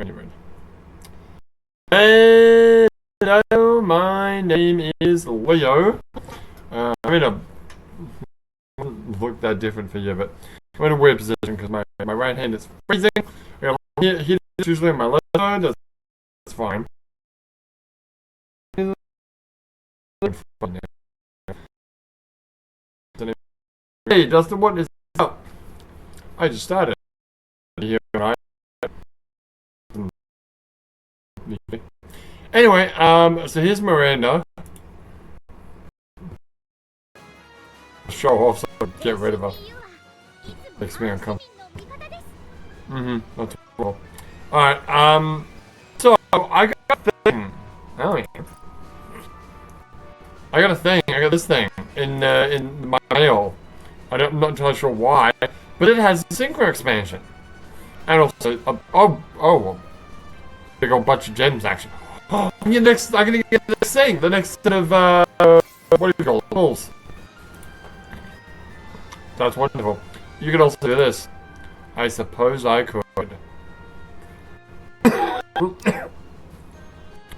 Anyway. Hello, my name is Leo. I'm in a look that different for you, but I'm in a weird position because my right hand is freezing. Here is usually on my left side. That's fine. Hey, Dustin, what is up? I just started here, right? Anyway, so here's Miranda. Show off so I get rid of her. Makes me uncomfortable. That's cool. Alright, so I got a thing. Oh yeah. I got a thing. I got this thing in my mail. I'm not entirely sure why, but it has a synchro expansion, and also a big old bunch of gems actually. I'm gonna get the next thing, the next set of what do you call it? Balls. That's wonderful. You could also do this. I suppose I could.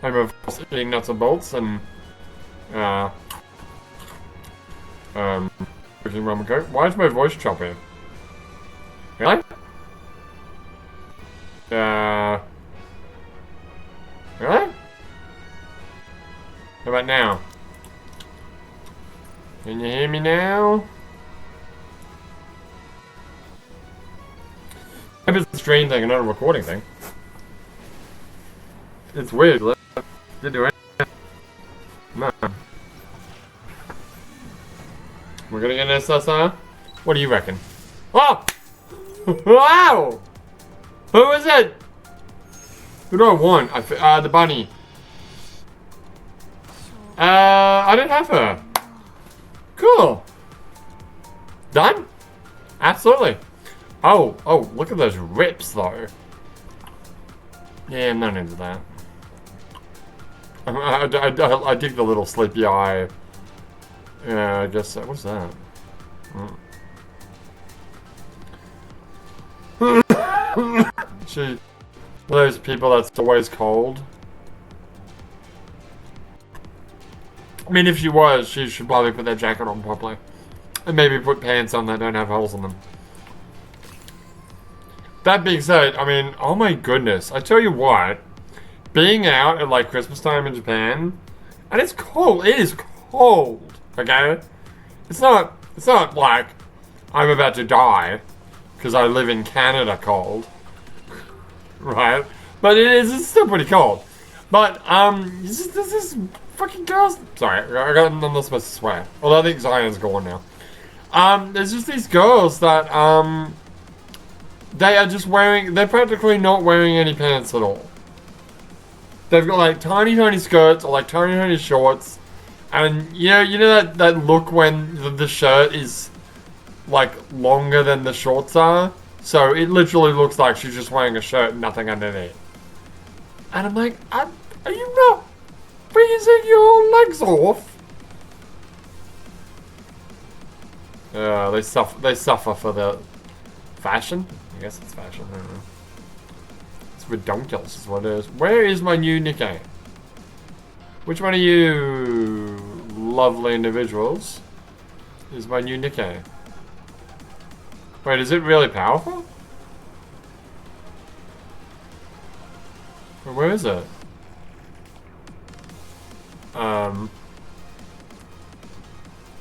I'm of course eating nuts and bolts and drinking rum and coke. Why is my voice choppy? Really? Really? How about now? Can you hear me now? Maybe it's a stream thing and not a recording thing. It's weird. Didn't do anything. No. We're gonna get an SSR? What do you reckon? Oh! Wow! Who is it? Who do I want? The bunny. I don't have her. Cool. Done? Absolutely. Oh, look at those rips though. Yeah, I'm not into that. I dig the little sleepy eye. Yeah, I guess. What's that? She, those people that's always cold. I mean, if she was, she should probably put that jacket on properly, and maybe put pants on that don't have holes in them. That being said, I mean, oh my goodness, I tell you what, being out at like Christmas time in Japan, and it's cold. It is cold. Okay, it's not like I'm about to die because I live in Canada cold, right? But it's still pretty cold. But this is fucking girls. Sorry, I'm not supposed to swear. Although I think Zion's gone now. There's just these girls that they are just they're practically not wearing any pants at all. They've got like tiny skirts or like tiny shorts. And you know that look when the shirt is like longer than the shorts are? So it literally looks like she's just wearing a shirt and nothing underneath. And I'm like, are you not freezing your legs off? They suffer for the fashion? I guess it's fashion, I don't know. It's ridiculous is what it is. Where is my new Nikke? Which one of you lovely individuals is my new Nikke? Wait, is it really powerful? Where is it?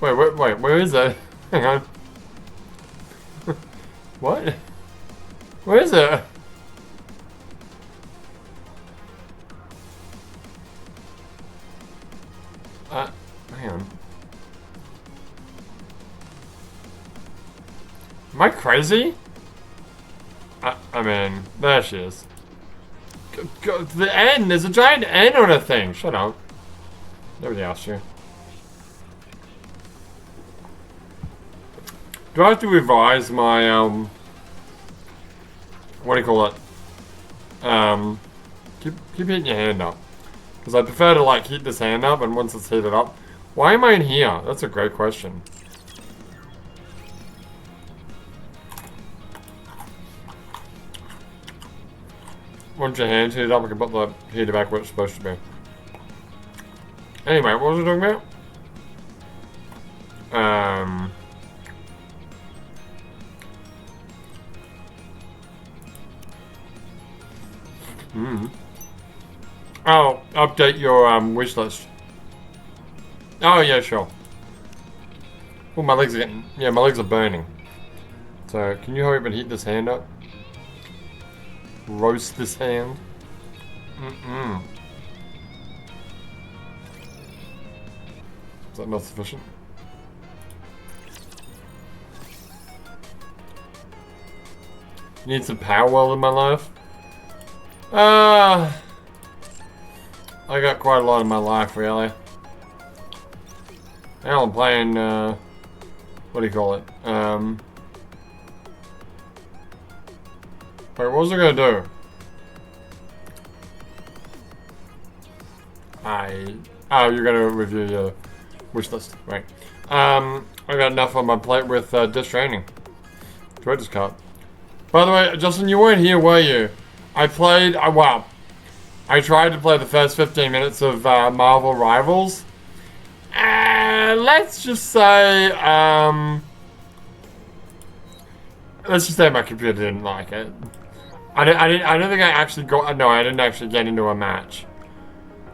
Wait, where is it? Hang on. What? Where is it? Hang on. Am I crazy? I mean, there she is. The N! There's a giant N on her thing! Shut up. Nobody asked you. Do I have to revise my, what do you call it? Keep hitting your hand up. Because I prefer to, like, heat this hand up, and once it's heated up... Why am I in here? That's a great question. once your hands heat up, I can put the heater back where it's supposed to be. Anyway, what was I talking about? Oh, update your wish list. Oh yeah, sure. Oh, my legs are getting, yeah, my legs are burning. So, can you hurry up and heat this hand up? Roast this hand. Is that not sufficient? Need some power weld in my life? I got quite a lot in my life, really. Now I'm playing, what do you call it? Wait, what was I gonna do? Oh, you're gonna review your wish list, right? I got enough on my plate with Death Stranding. Director's cut. By the way, Justin, you weren't here, were you? I played, wow. I tried to play the first 15 minutes of Marvel Rivals. Let's just say my computer didn't like it. I don't think I actually got, no, I didn't actually get into a match.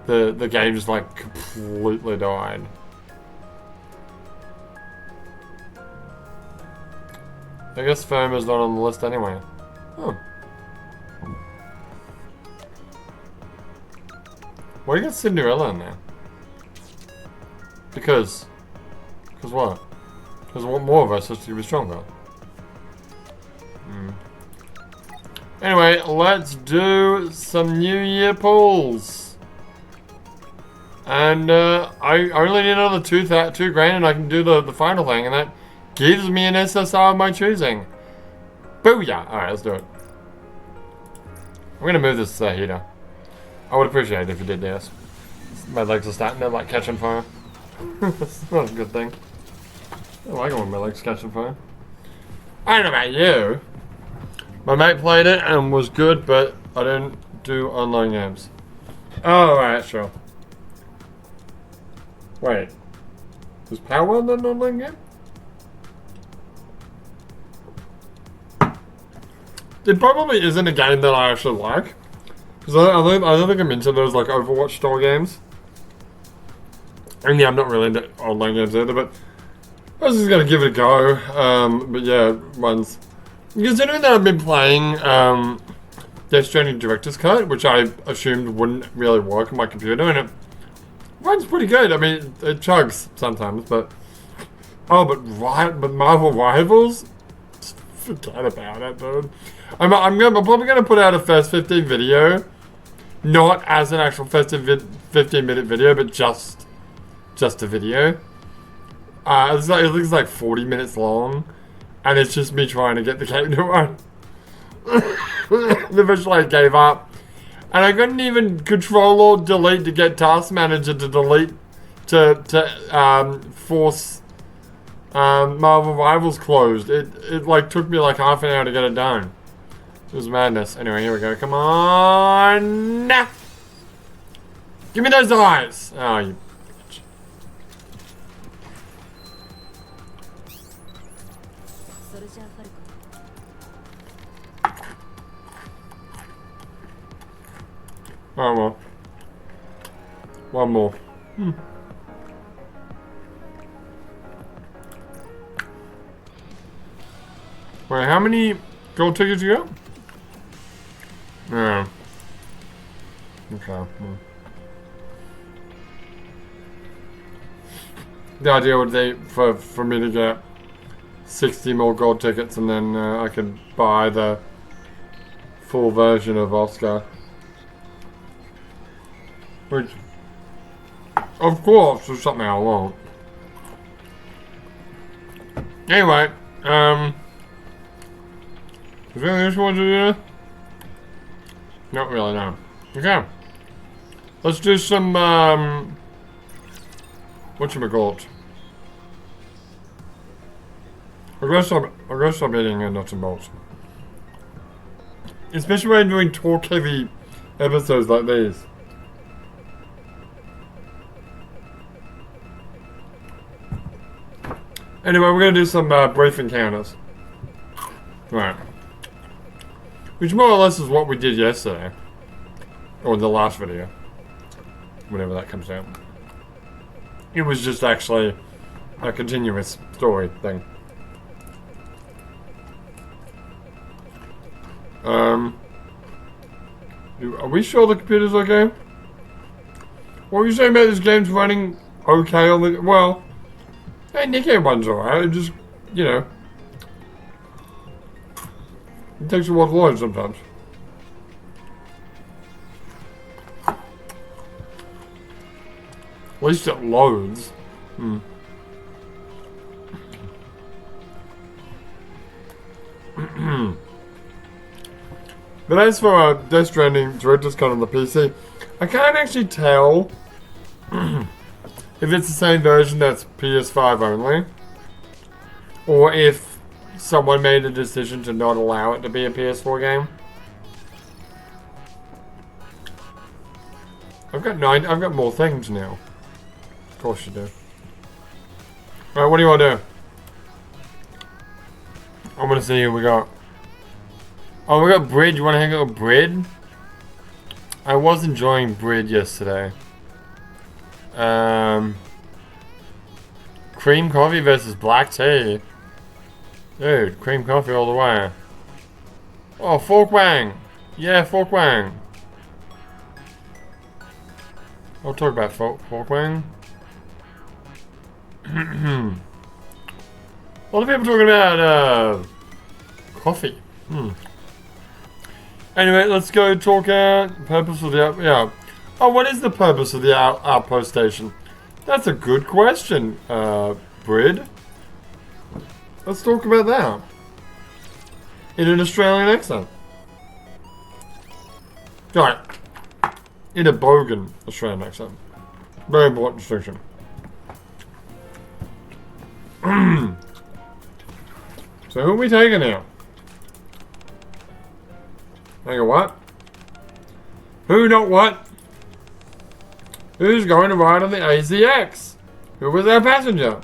The game just like completely died. I guess Firma's not on the list anyway. Oh. Why do you got Cinderella in there? Because what? Because one more of us has to be stronger. Anyway, let's do some New Year pulls. And I only need another $2 grand and I can do the final thing, and that gives me an SSR of my choosing. Booyah! Alright, let's do it. I'm gonna move this heater. I would appreciate it if you did this. My legs are starting to like catch on fire. That's not a good thing. I like it when my legs catch on fire. I don't know about you. My mate played it and was good, but I didn't do online games. Oh, right, sure. Wait. Was Power World an online game? It probably isn't a game that I actually like. Because I don't think I'm into those like Overwatch style games. And yeah, I'm not really into online games either, but I was just gonna give it a go. But yeah, runs. Considering that I've been playing Death Stranding Director's Cut, which I assumed wouldn't really work on my computer, and it runs pretty good. I mean, it chugs sometimes, but but Marvel Rivals, just forget about it, dude. I'm probably gonna put out a first 15 video, not as an actual first 15-minute video, but just a video. It looks like 40 minutes long, and it's just me trying to get the game to run. Eventually I gave up, and I couldn't even control or delete to get Task Manager to delete to force Marvel Rivals closed. It like took me like half an hour to get it done. It was madness. Anyway, here we go. Come on! Give me those eyes! Oh, you bitch. Oh well. One more. Wait, how many gold tickets you got? Yeah. Okay. The idea would be for me to get 60 more gold tickets, and then I could buy the full version of Oscar. Which, of course, is something I want. Anyway, is there anything else you want to do? Not really, no. Okay. Let's do some, whatchamacallit. I'm gonna stop eating nuts and bolts. Especially when I'm doing torque heavy episodes like these. Anyway, we're going to do some brief encounters. Right. Which more or less is what we did yesterday. Or in the last video. Whenever that comes out. It was just actually a continuous story thing. Are we sure the computer's okay? What were you saying about this game's running okay on the... Well, hey, Nikke one's alright. It just, you know... It takes a while to load sometimes. At least it loads. But as for Death Stranding Director's Cut on the PC, I can't actually tell if it's the same version that's PS5 only, or if someone made a decision to not allow it to be a PS4 game. I've got more things now. Of course you do. Alright, what do you want to do? I'm gonna see who we got. Oh, we got Bread. You want to hang out with Bread? I was enjoying Bread yesterday. Cream coffee versus black tea. Dude, cream coffee all the way. Oh, Fork Wang. Yeah, Fork Wang. I'll talk about Fork Wang. A lot of people talking about coffee. Anyway, let's go talk purpose of the Oh, what is the purpose of the outpost station? That's a good question, Brid. Let's talk about that. In an Australian accent. Right. In a bogan Australian accent. Very important distinction. So who are we taking now? Hang on, what? Who, not what? Who's going to ride on the AZX? Who was our passenger?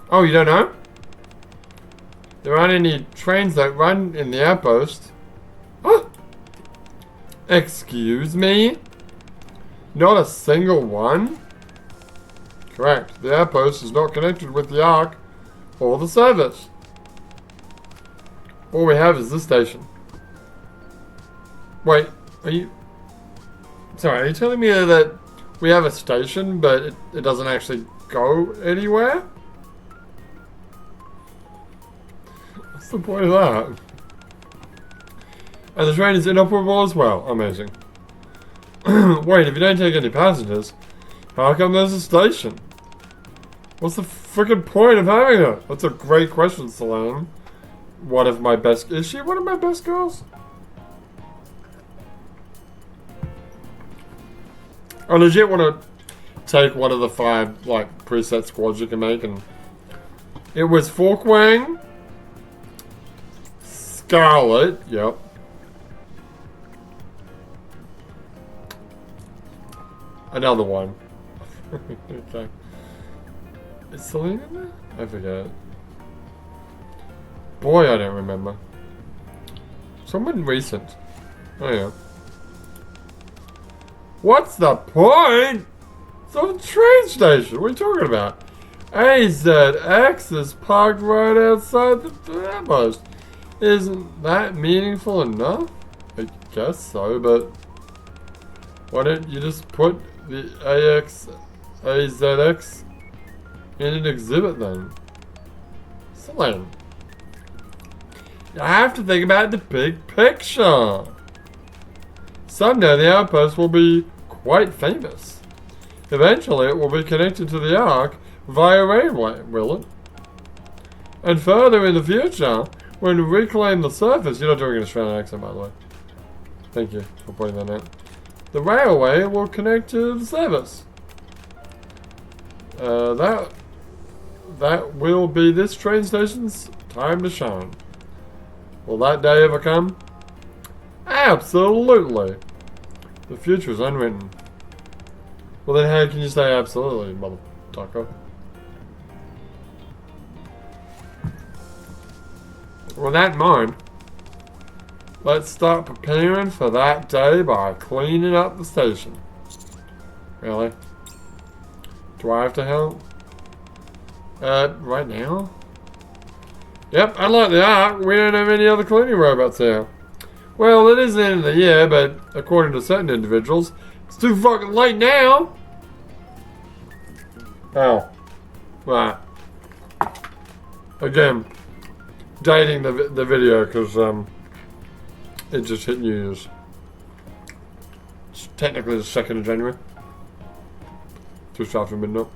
Oh, you don't know? There aren't any trains that run in the outpost. Oh! Excuse me? Not a single one? Correct. The outpost is not connected with the Ark or the service. All we have is this station. Wait, are you... Sorry, are you telling me that we have a station, but it doesn't actually go anywhere? What's the point of that? And the train is inoperable as well. Amazing. Wait, if you don't take any passengers, how come there's a station? What's the freaking point of having it? That's a great question, Salam. One of my best... Is she one of my best girls? I legit want to take one of the 5, like, preset squads you can make, and... It was Fork Wang, Scarlet, yep. Another one. Okay. Is Celine in there? I forget. Boy, I don't remember. Someone recent. Oh yeah. What's the point? It's a train station. What are you talking about? AZX is parked right outside the outpost. Isn't that meaningful enough? I guess so, but why don't you just put the AZX in an exhibit then? Celine. You have to think about the big picture. Someday the outpost will be quite famous. Eventually it will be connected to the Ark via railway, will it? And further in the future, when we reclaim the surface... You're not doing an Australian accent, by the way. Thank you for pointing that out. The railway will connect to the service. That will be this train station's time to shine. Will that day ever come? Absolutely. The future is unwritten. Well, then how can you say absolutely, mother taco? With that in mind, let's start preparing for that day by cleaning up the station. Really? Do I have to help? Right now? Yep, I like the art. We don't have any other cleaning robots here. Well, it is the end of the year, but according to certain individuals, it's too fucking late now. Oh. Right. Again, dating the video because it just hit New Year's. It's technically the 2nd of January. Just after midnight.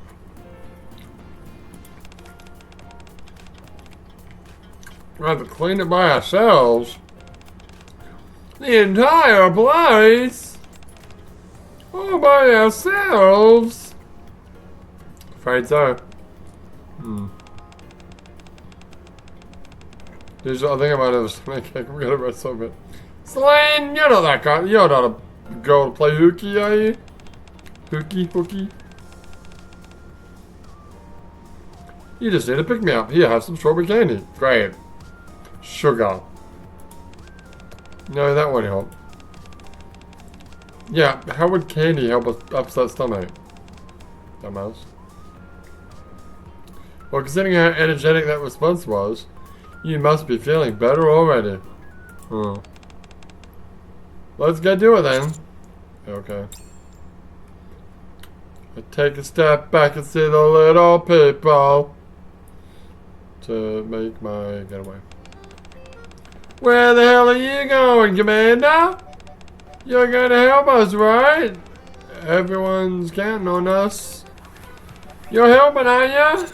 We have to clean it by ourselves. The entire place. All by ourselves. Afraid so. I think I might have a stomach ache. I'm gonna rest something. Selene, you're not that guy. You're not a girl to play hooky, are you? Hooky. You just need to pick me up. Here, have some strawberry candy. Great. Sugar. No, that won't help. Yeah, how would candy help us upset stomach? Dumbass. Well, considering how energetic that response was, you must be feeling better already. Let's get to it then. Okay. I take a step back and see the little people to make my getaway. Where the hell are you going, Commander? You're gonna help us, right? Everyone's counting on us. You're helping, aren't you?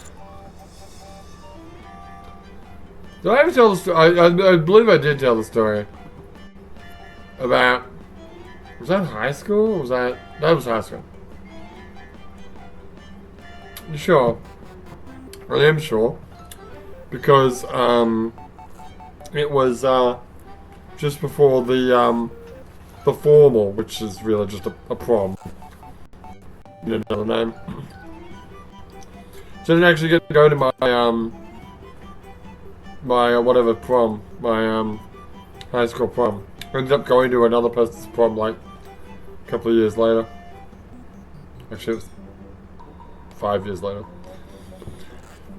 Did I ever tell the story? I believe I did tell the story about. Was that high school? Or was that was high school? You sure? I am sure because it was just before the formal, which is really just a prom. You know another name. So I didn't actually get to go to my whatever prom, my high school prom. I ended up going to another person's prom like a couple of years later. Actually, it was 5 years later.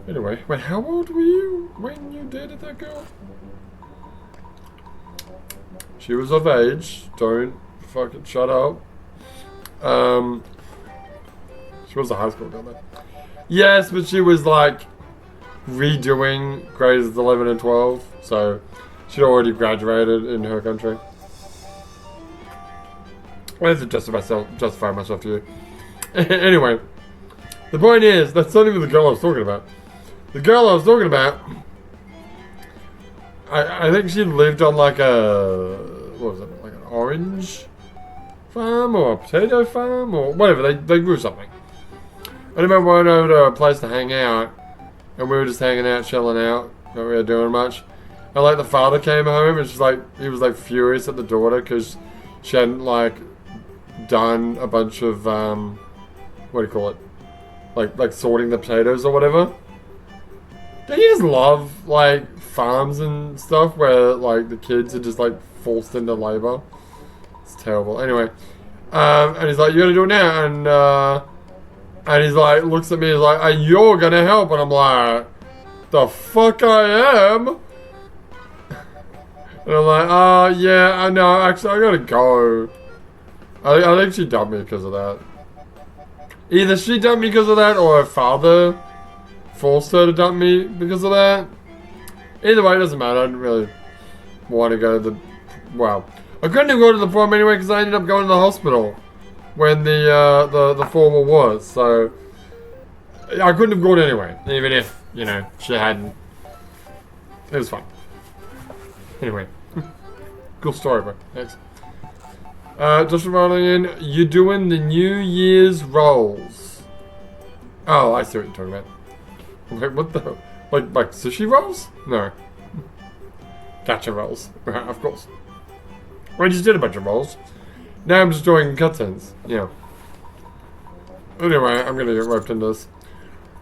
Anyway, wait, how old were you when you dated that girl? She was of age. Don't fucking shut up. She was a high school girl then. Yes, but she was like redoing grades 11 and 12, so she'd already graduated in her country. I have to justify myself to you. Anyway, the point is, that's not even the girl I was talking about. The girl I was talking about, I think she lived on like a, what was it, like an orange farm or a potato farm or whatever, they grew something. I remember we went over to a place to hang out, and we were just hanging out, chilling out, not really doing much. And like the father came home, and she's like, he was like furious at the daughter because she hadn't like done a bunch of what do you call it, like sorting the potatoes or whatever. Don't you just love like farms and stuff where like the kids are just like forced into labor? It's terrible. Anyway, and he's like, you gotta do it now, and he's like, looks at me, he's like, you're gonna help, and I'm like, the fuck I am. And I'm like, yeah, I know, actually I gotta go. I think she dumped me because of that. Either she dumped me because of that, or her father forced her to dump me because of that. Either way, it doesn't matter. I didn't really want to go to the... Well, I couldn't have gone to the prom anyway because I ended up going to the hospital when the formal was. So, I couldn't have gone anyway, even if, you know, she hadn't. It was fun. Anyway. Cool story, bro. Thanks. Just rolling in, you're doing the New Year's rolls. Oh, I see what you're talking about. Wait, what the? Like sushi rolls? No. Gotcha rolls. Of course. I just did a bunch of rolls. Now I'm just doing cutscenes. Yeah. Anyway, I'm gonna get roped into this.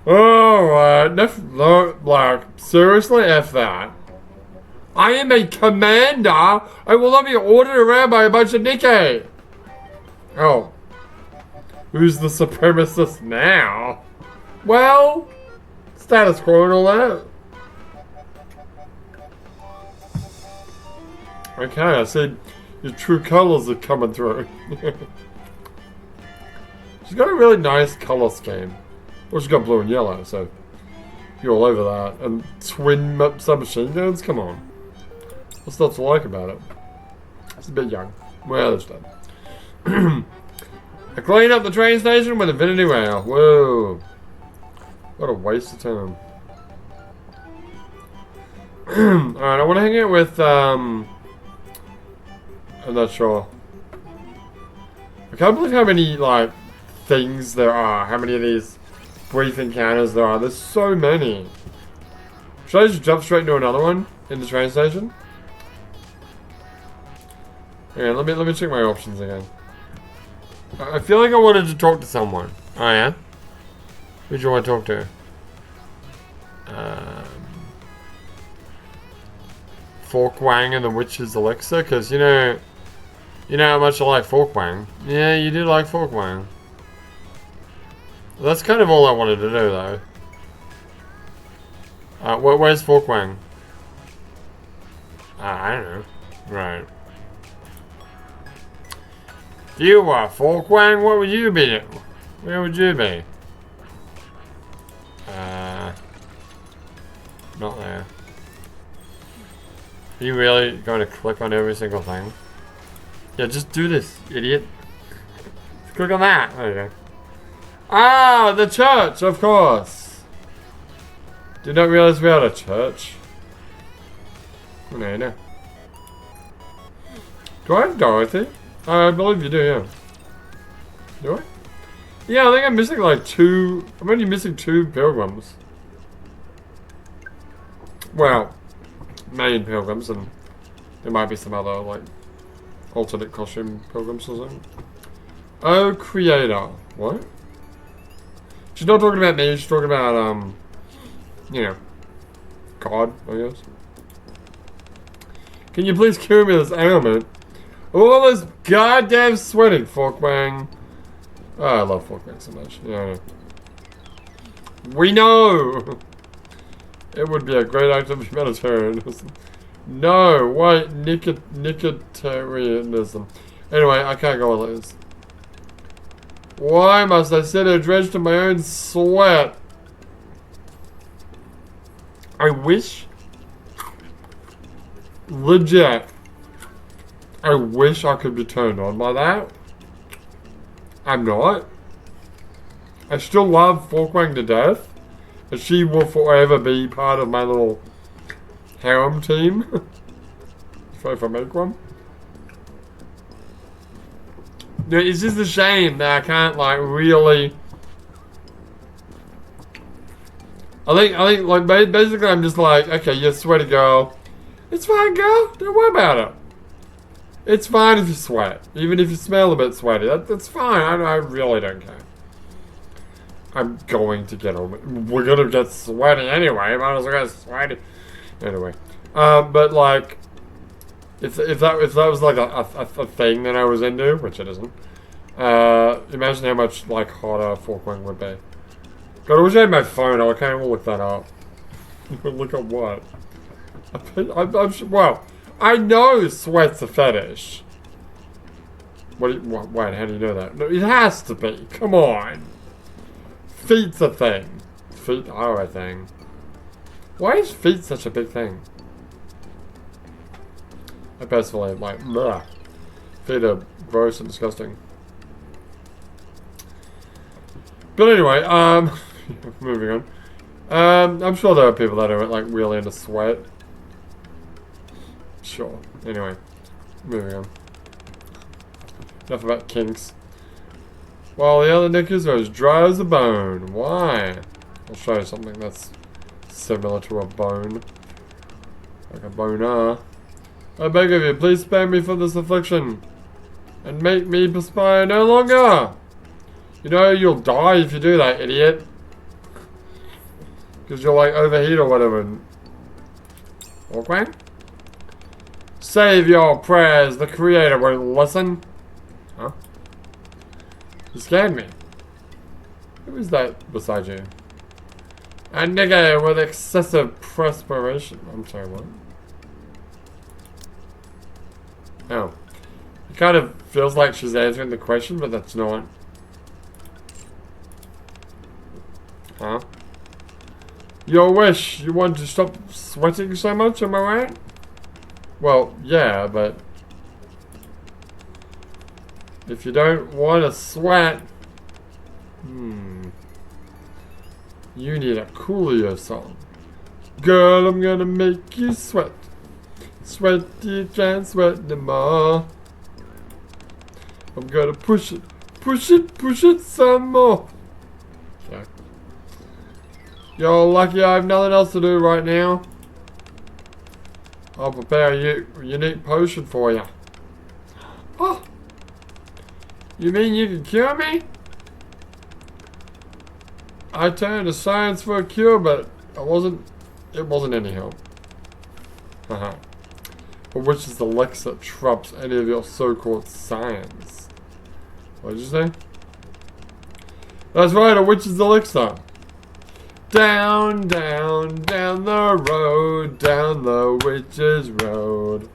Alright, no, like, seriously, F that. I am a commander. I will not be ordered around by a bunch of Nikke. Oh. Who's the supremacist now? Well, status quo and all that. Okay, I said your true colors are coming through. She's got a really nice color scheme. Well, she's got blue and yellow, so you're all over that. And twin submachine guns? Come on. What's not to like about it? It's a bit young. Well, it's done. I cleaned up the train station with Infinity Rail. Whoa. What a waste of time. Alright, I want to hang out with, I'm not sure. I can't believe how many, like, things there are. How many of these brief encounters there are. There's so many. Should I just jump straight into another one in the train station? Yeah, let me check my options again. I feel like I wanted to talk to someone. Oh yeah? Who do you want to talk to? Forkwang and the Witch's Elixir, because you know how much I like Forkwang. Yeah, you do like Forkwang. That's kind of all I wanted to do, though. Where's Forkwang? I don't know. Right. If you were Forkwang, what would you be? Where would you be? Not there. Are you really going to click on every single thing? Yeah, just do this, idiot. Click on that. There you go. Ah, the church, of course. Did not realize we had a church. No. Do I have Dorothy? I believe you do, yeah. Do I? Yeah, I think I'm missing like 2. I'm only missing 2 pilgrims. Well, main pilgrims, and there might be some other like alternate costume pilgrims or something. Oh, creator. What? She's not talking about me, she's talking about, you know, God, I guess. Can you please cure me of this ailment? All this goddamn sweating, Forkwang. Oh, I love Forkwang so much. Yeah, I know. We know! It would be a great act of humanitarianism. No, wait, Nicketarianism. Anyway, I can't go on like this. Why must I sit here drenched in my own sweat? I wish... Legit. I wish I could be turned on by that. I'm not. I still love Forkwang to death. And she will forever be part of my little harem team. If I make one. Yeah, it's just a shame that I can't like really. I think like basically I'm just like, okay, you're a sweaty girl. It's fine, girl. Don't worry about it. It's fine if you sweat, even if you smell a bit sweaty. That's fine. I really don't care. I'm going to get over it. We're gonna get sweaty anyway. Might as well get sweaty. Anyway, but like, if that was like a thing that I was into, which it isn't. Imagine how much like hotter Forkwang would be. God, I wish I had my phone. I can't even look that up. Look at what? Well, I know sweat's a fetish. Wait, how do you know that? No, it has to be. Come on. Feet's a thing. Feet are a thing. Why is feet such a big thing? I personally like, bleh. Feet are gross and disgusting. But anyway, moving on. I'm sure there are people that are like really into sweat. Sure. Anyway, moving on. Enough about kinks. While the other knickers are as dry as a bone. Why? I'll show you something that's similar to a bone. Like a boner. I beg of you, please spare me for this affliction. and make me perspire no longer. You know, you'll die if you do that, idiot. Because you'll like overheat or whatever. Okay? Save your prayers, the creator won't listen. Huh? You scared me. Who is that beside you? And Nikke with excessive perspiration. I'm sorry, what? Oh. It kind of feels like she's answering the question, but that's not. Huh? Your wish, you want to stop sweating so much, am I right? Well, yeah, but if you want to sweat, you need a Coolio song. Girl, I'm gonna make you sweat. Sweat, you can't sweat no more. I'm gonna push it some more. Okay. You're lucky I have nothing else to do right now. I'll prepare a unique potion for you. Oh! You mean you can cure me? I turned to science for a cure, but it wasn't any help. Haha. But which is the Lex that trumps any of your so-called science? What did you say? That's right, a witch's elixir. Down, down, down the road, down the witch's road.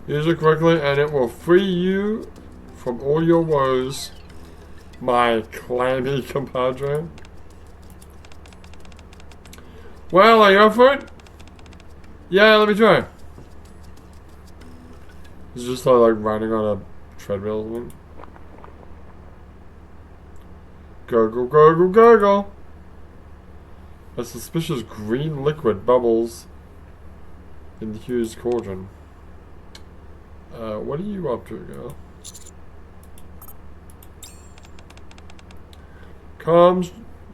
Use it correctly and it will free you from all your woes, my clammy compadre. Well, are you up for it? Yeah, let me try. It's just like riding on a treadmill or something. Gurgle, gurgle, gurgle. A suspicious green liquid bubbles in the huge cauldron. What are you up to, girl? Come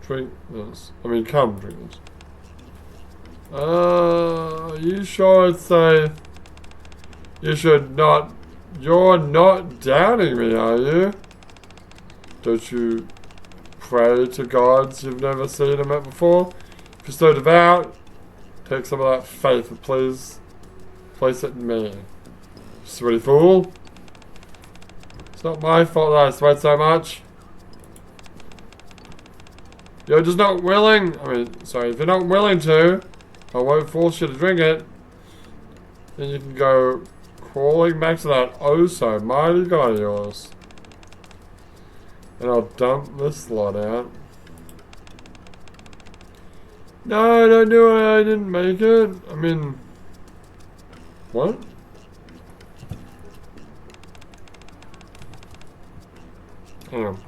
drink this. I mean, come drink this. Are you sure it's safe? You should not. You're not doubting me, are you? Don't you pray to gods you've never seen or met before? If you're so devout, take some of that faith and please place it in me. Sweaty fool. It's not my fault that I sweat so much. You're just not willing. If you're not willing to, I won't force you to drink it. Then you can go crawling back to that oh so mighty god of yours. And I'll dump this lot out. No, don't do it. I didn't make it. I mean, what? Hang on.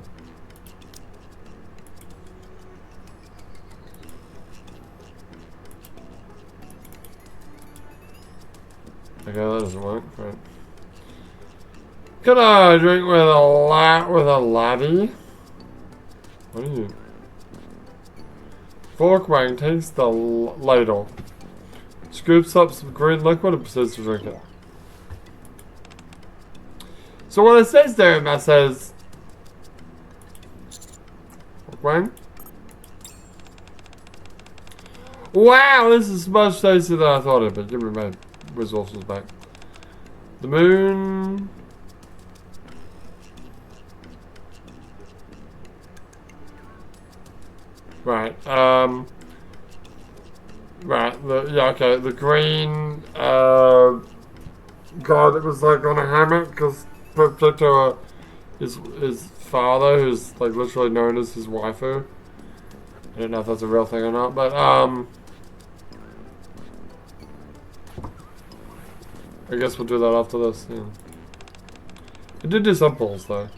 Okay, that doesn't work. Right. Could I drink with a laddie? What are you? Forkwang takes the ladle, scoops up some green liquid and proceeds to drink it. So what it says there, it says, Forkwang? Wow, this is much tastier than I thought it'd be. Give me my resources back. The moon. Right, right, the green, guy that was like on a hammock, because to his father, who's like literally known as his waifu. I don't know if that's a real thing or not, but, I guess we'll do that after this, yeah. I did do some pulls, though.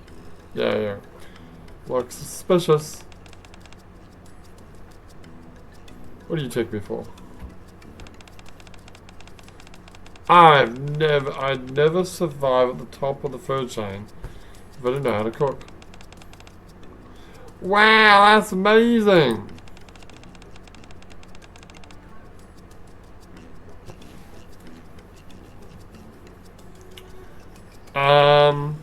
Yeah. Looks suspicious. What do you take me for? I'd never survive at the top of the food chain if I didn't know how to cook. Wow, that's amazing! Um.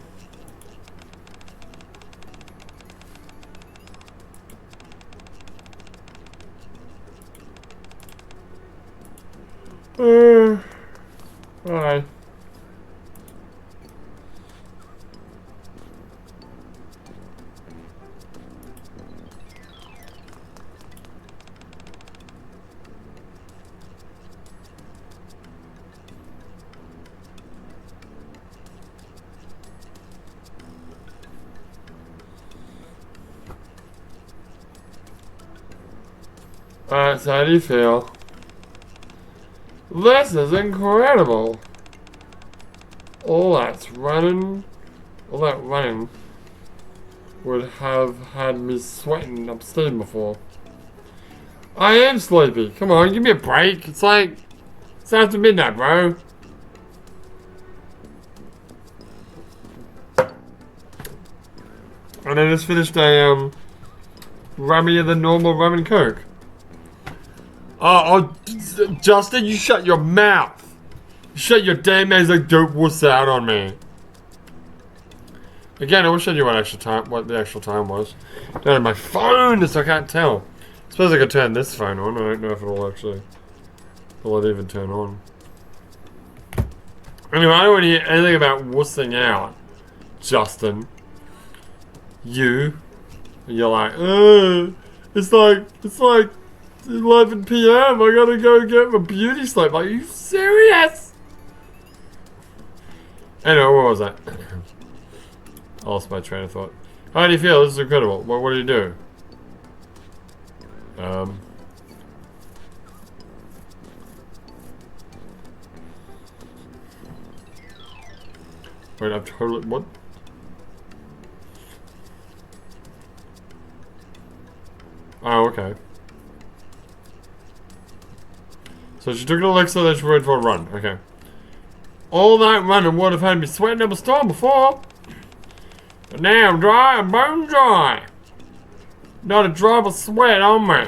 Alright. Alright, so how do you feel? This is incredible! All that running would have had me sweating up steam before. I am sleepy. Come on, give me a break. It's after midnight, bro. And I just finished a, rummy of the normal rum and coke. Oh, Justin, you shut your mouth. You shut your damn mouth, like, don't wuss out on me. Again, I wish I knew what the actual time was. I don't have my phone, so I can't tell. I suppose I could turn this phone on. I don't know if will it even turn on. Anyway, I don't want to hear anything about wussing out, Justin. You're like, it's like 11 p.m. I gotta go get my beauty sleep. Like, are you serious? Anyway, what was that? I lost my train of thought. How do you feel? This is incredible. What do you do? Wait, I've totally... What? Oh, okay. So she took an elixir, then she went for a run. Okay. All that running would have had me sweating up a storm before. But now I'm dry, I'm bone dry. Not a drop of sweat on me.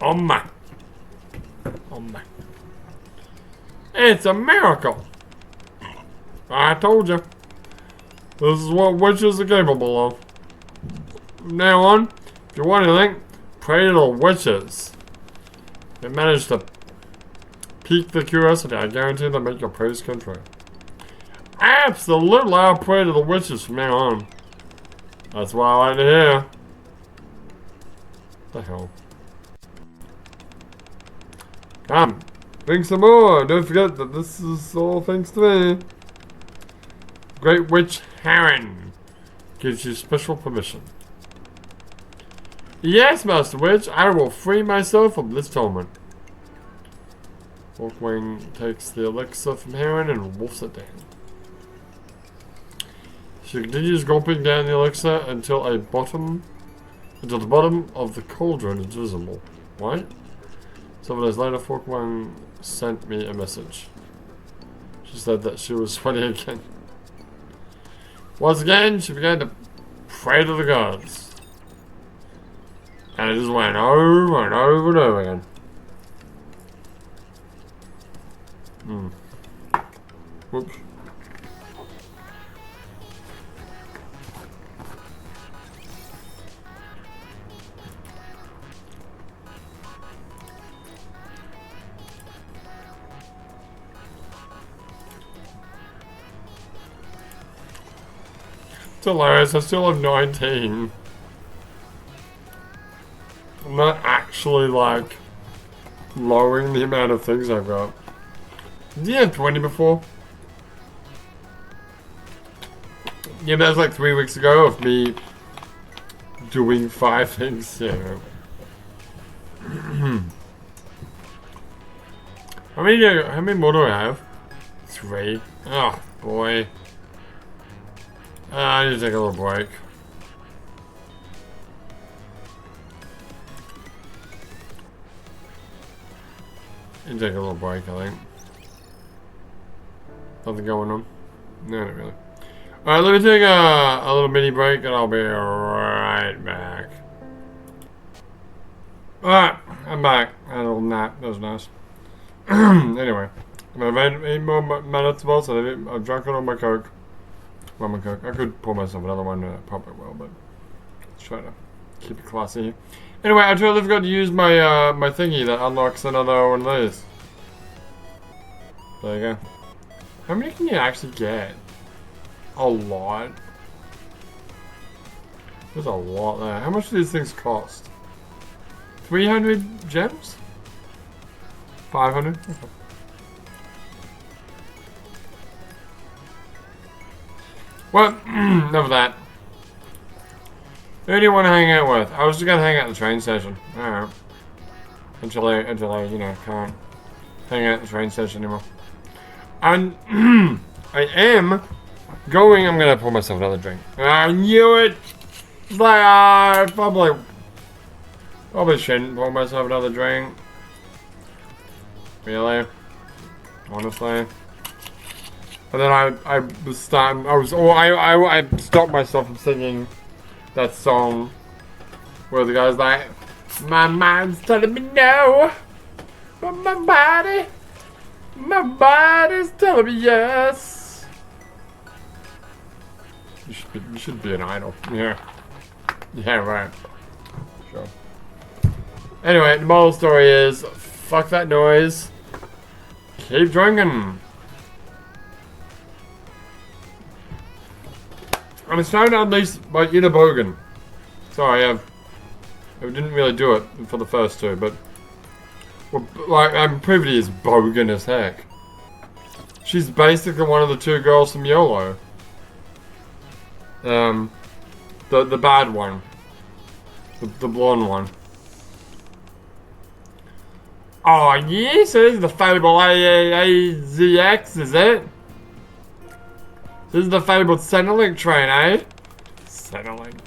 On me. It's a miracle. I told you. This is what witches are capable of. From now on, if you want anything, pray to the witches. They managed to pique the curiosity. I guarantee they'll make your prayers come true. Absolutely, I'll pray to the witches from now on. That's what I like to hear. What the hell? Come, drink some more. Don't forget that this is all thanks to me. Great Witch Heron gives you special permission. Yes, Master Witch, I will free myself from this torment. Hawkwing takes the elixir from Heron and wolfs it down. She continues gulping down the elixir until the bottom of the cauldron is visible. What? 7 days later, Hawkwing sent me a message. She said that she was sweating again. Once again, she began to pray to the gods. And it just went over and over and over again. Whoops. It's hilarious, I still have 19. I'm not actually, like, lowering the amount of things I've got. Did you have 20 before? Yeah, that was like 3 weeks ago of me doing 5 things, yeah. How many more do I have? 3. Oh, boy. I need to take a little break. You take a little break, I think. Nothing going on? No, not really. Alright, let me take a little mini break and I'll be right back. Alright, I'm back. I had a little nap. That was nice. Anyway, I've eight more minutes more, so I've drunk it on my Coke. Rum and Coke. I could pour myself another one, probably will, but let's try to keep it classy. Anyway, I totally forgot to use my my thingy that unlocks another one of these. There you go. How many can you actually get? A lot. There's a lot there. How much do these things cost? 300 gems? 500? Okay. Well, enough of that. Who do you want to hang out with? I was just gonna hang out at the train station. Alright. Until I, you know, can't hang out at the train station anymore. And I am going. I'm gonna pour myself another drink. I knew it. It's like probably shouldn't pour myself another drink. Really, honestly. And then I was starting. I stopped myself from singing that song where the guy's like, "My mind's telling me no, but my body's telling me yes." You should be an idol. Yeah. Yeah, right. Sure. Anyway, the moral story is, fuck that noise. Keep drinking. And it's time to unleash my inner bogan. Sorry, I didn't really do it for the first two, but well, like, Privity is bogan as heck. She's basically one of the two girls from YOLO. The bad one. The blonde one. Oh, yeah, so this is the fabled AZX, is it? This is the fabled Centrelink train, eh? Centrelink.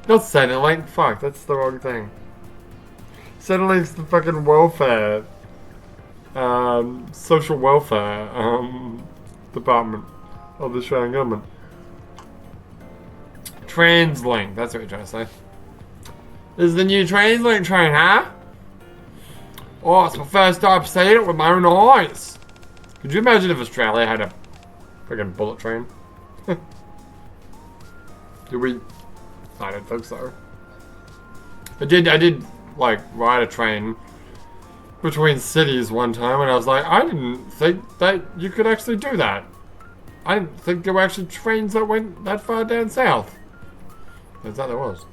Not Centrelink, fuck, that's the wrong thing. Centrelink's the fucking welfare, social welfare, department of the Australian government. Translink, that's what you're trying to say. This is the new Translink train, huh? Oh, it's my first time seeing it with my own eyes. Could you imagine if Australia had a freaking bullet train? Do we? I don't think so. I did like ride a train between cities one time, and I was like, I didn't think that you could actually do that. I didn't think there were actually trains that went that far down south. Turns out there was.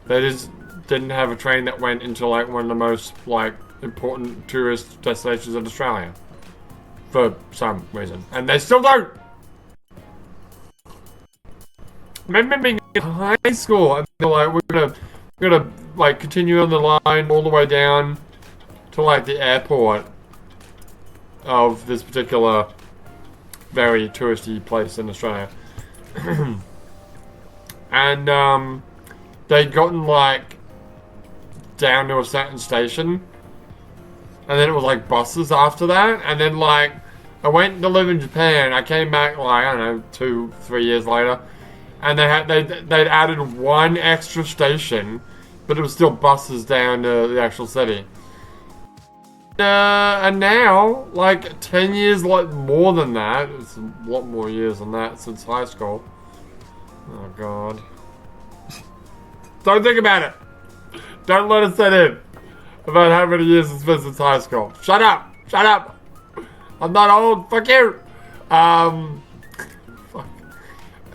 They just didn't have a train that went into like one of the most like important tourist destinations of Australia. For some reason. And they still don't! Remember being in high school and they're like, we're gonna like continue on the line all the way down to like the airport of this particular very touristy place in Australia. And they'd gotten like down to a certain station, and then it was like buses after that, and then like I went to live in Japan. I came back like, I don't know, 2-3 years later, and they'd added one extra station, but it was still buses down to the actual city. And now, like 10 years, like more than that, it's a lot more years than that since high school. Oh god. Don't think about it. Don't let it set in about how many years it's been since high school. Shut up! Shut up! I'm not old. Fuck you! Fuck.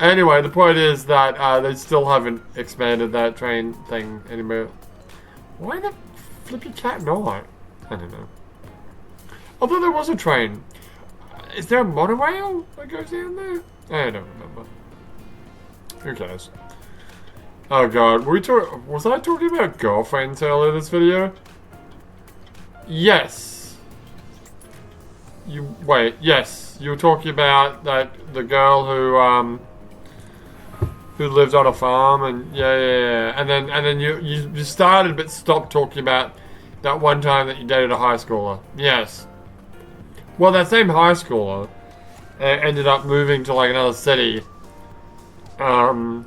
Anyway, the point is that they still haven't expanded that train thing anymore. Why the flippy cat not? I don't know. Although there was a train. Is there a monorail that goes down there? I don't remember. Who cares? Oh god, was I talking about girlfriends earlier this video? Yes. Yes. You were talking about the girl who lived on a farm, and yeah. And then you started but stopped talking about that one time that you dated a high schooler. Yes. Well, that same high schooler ended up moving to like another city. And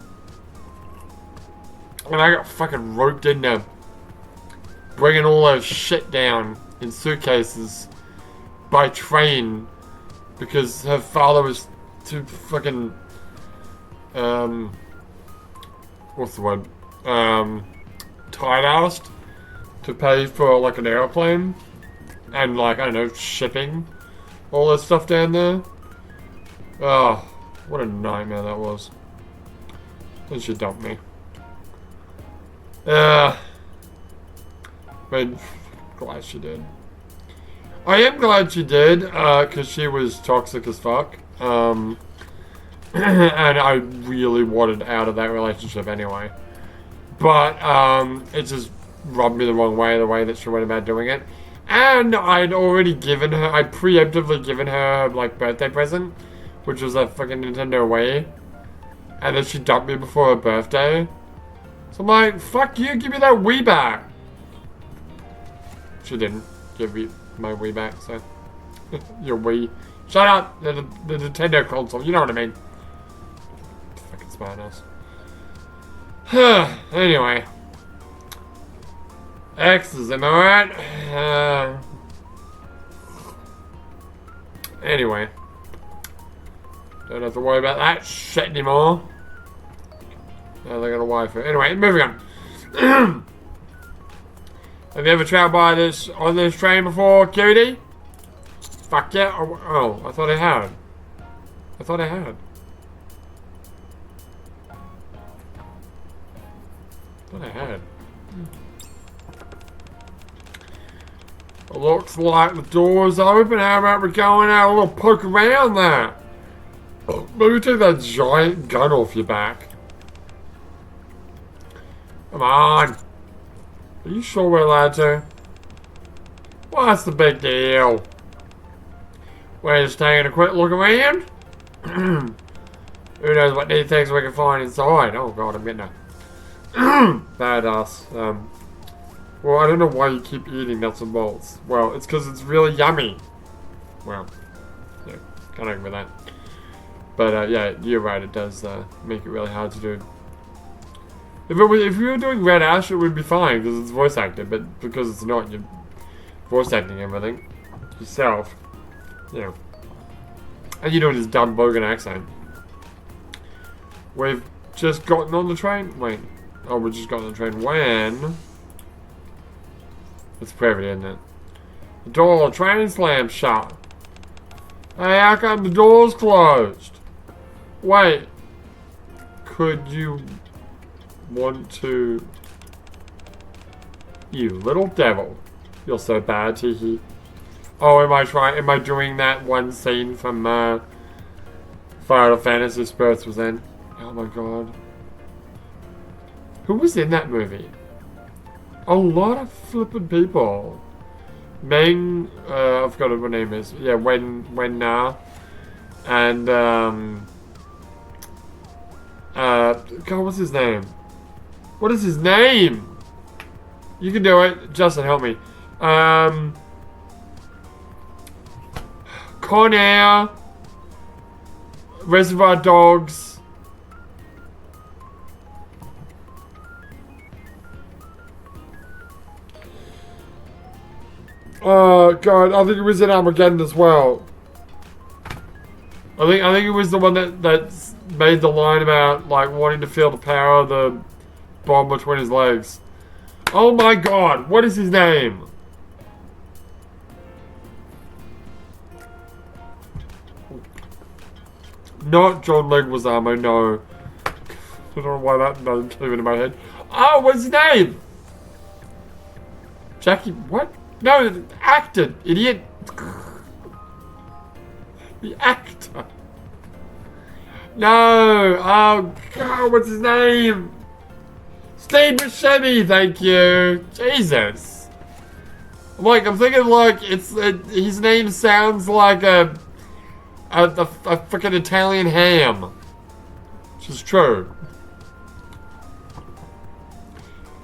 I got fucking roped into bringing all those shit down in suitcases by train because her father was too fucking what's the word? Tight-assed to pay for like an airplane and like, I don't know, shipping all that stuff down there. Oh, what a nightmare that was. Then she dumped me. But glad she did. I am glad she did, because she was toxic as fuck. And I really wanted out of that relationship anyway. But, it just rubbed me the wrong way, the way that she went about doing it. And I'd already I'd preemptively given her, like, birthday present, which was a fucking Nintendo Wii. And then she dumped me before her birthday. So I'm like, fuck you, give me that Wii back. She didn't give me my Wii back, so. Your Wii. Shut up! The Nintendo console, you know what I mean. Fucking smart ass. Anyway. X's, am I right? Anyway. Don't have to worry about that shit anymore. Now they got a waifu. Anyway, moving on. Have you ever traveled on this train before, cutie? Fuck yeah. Oh, I thought I had. I thought I had. It looks like the door's open. How about we go and have a little poke around there? Maybe take that giant gun off your back. Come on. Are you sure we're allowed to? What's the big deal? We're just taking a quick look around. Who knows what neat things we can find inside? Oh god, I'm getting a badass. Well, I don't know why you keep eating nuts and bolts. Well, it's because it's really yummy. Well, yeah, can't argue with that. But yeah, you're right. It does make it really hard to do. If you were doing Red Ash, it would be fine because it's voice acted. But because it's not, you're voice acting everything yourself. Yeah. And you're doing this dumb bogan accent. We've just gotten on the train. Wait. Oh, we just got on the train. When? It's private, isn't it? The door, train slam shut. Hey, how come the door's closed? Wait. Could you want to... You little devil. You're so bad, Tiki. Oh, am I doing that one scene from Final Fantasy Spirits was in? Oh my god. Who was in that movie? A lot of flippin' people. Meng, I forgot what her name is. Yeah, Wen Na. And, God, what's his name? What is his name? You can do it. Justin, help me. Con Air. Reservoir Dogs. Oh god, I think it was in Armageddon as well. I think it was the one that made the line about like wanting to feel the power of the bomb between his legs. Oh my god, what is his name? Not John Leguizamo, no. I don't know why that name came into my head. Oh, what's his name? Jackie, what? No, the actor, idiot. The actor. No. Oh, God, what's his name? Steve Buscemi, thank you. Jesus. I'm thinking like, his name sounds like a freaking Italian ham. Which is true.